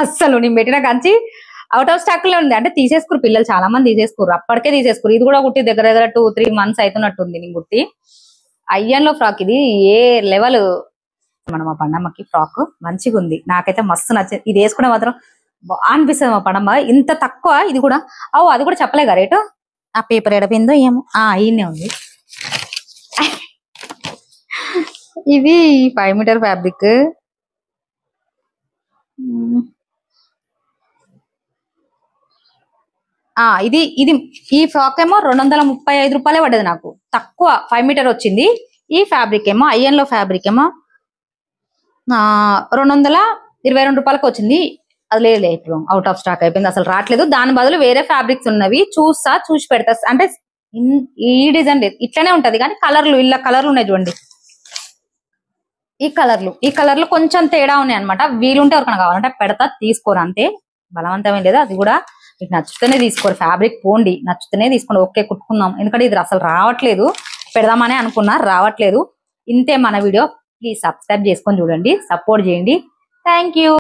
అస్సలు నేను పెట్టిన కంచి అవుట్ ఆఫ్ స్టాక్ లో ఉంది. అంటే తీసేసుకురు పిల్లలు, చాలా మంది తీసేసుకురు, అప్పటికే తీసేసుకురు. ఇది కూడా కుట్టి దగ్గర 2-3 months అవుతున్నట్టుంది నేను కుట్టి. అయ్యన్ లో ఫ్రాక్ ఇది ఏ లెవెల్. మన మా పండమ్మకి ఫ్రాక్ మంచిగా ఉంది, నాకైతే మస్తు నచ్చింది. ఇది వేసుకునే మాత్రం బాగా అనిపిస్తుంది మా పండమ్మ. ఇంత తక్కువ ఇది కూడా. అది కూడా చెప్పలేగా రేటు. ఆ పేపర్ ఎడపోయిందో ఏమో, ఈయనే ఉంది. ఇది 5 మీటర్ ఫ్యాబ్రిక్. ఇది ఈ ఫ్రాక్ ఏమో 235 రూపాయలే పడ్డది నాకు, తక్కువ. 5 మీటర్ వచ్చింది. ఈ ఫ్యాబ్రిక్ ఏమో ఐరన్ లో ఫ్యాబ్రిక్ ఏమో 222 రూపాయలకు వచ్చింది. అది లేదు, ఇప్పుడు అవుట్ ఆఫ్ స్టాక్ అయిపోయింది, అసలు రావట్లేదు. దాని బదులు వేరే ఫ్యాబ్రిక్స్ ఉన్నవి చూసి పెడతా. అంటే ఈ డిజైన్ లేదు, ఇట్లనే ఉంటది కానీ ఇలా కలర్లు ఉన్నాయి చూడండి. ఈ కలర్లు కొంచెం తేడా ఉన్నాయి అనమాట. వీలుంటే ఎవరికైనా కావాలంటే పెడతా, తీసుకోరు అంతే, బలవంతమే లేదు. అది కూడా మీకు నచ్చుతూనే తీసుకోరు, ఫ్యాబ్రిక్ పోండి, నచ్చుతూనే తీసుకోండి. ఓకే కుట్టుకుందాం, ఎందుకంటే ఇది అసలు రావట్లేదు. పెడదామనే అనుకున్నా, రావట్లేదు. ఇంతే మన వీడియో. ప్లీజ్ సబ్స్క్రైబ్ చేసుకొని చూడండి, సపోర్ట్ చేయండి. Thank you.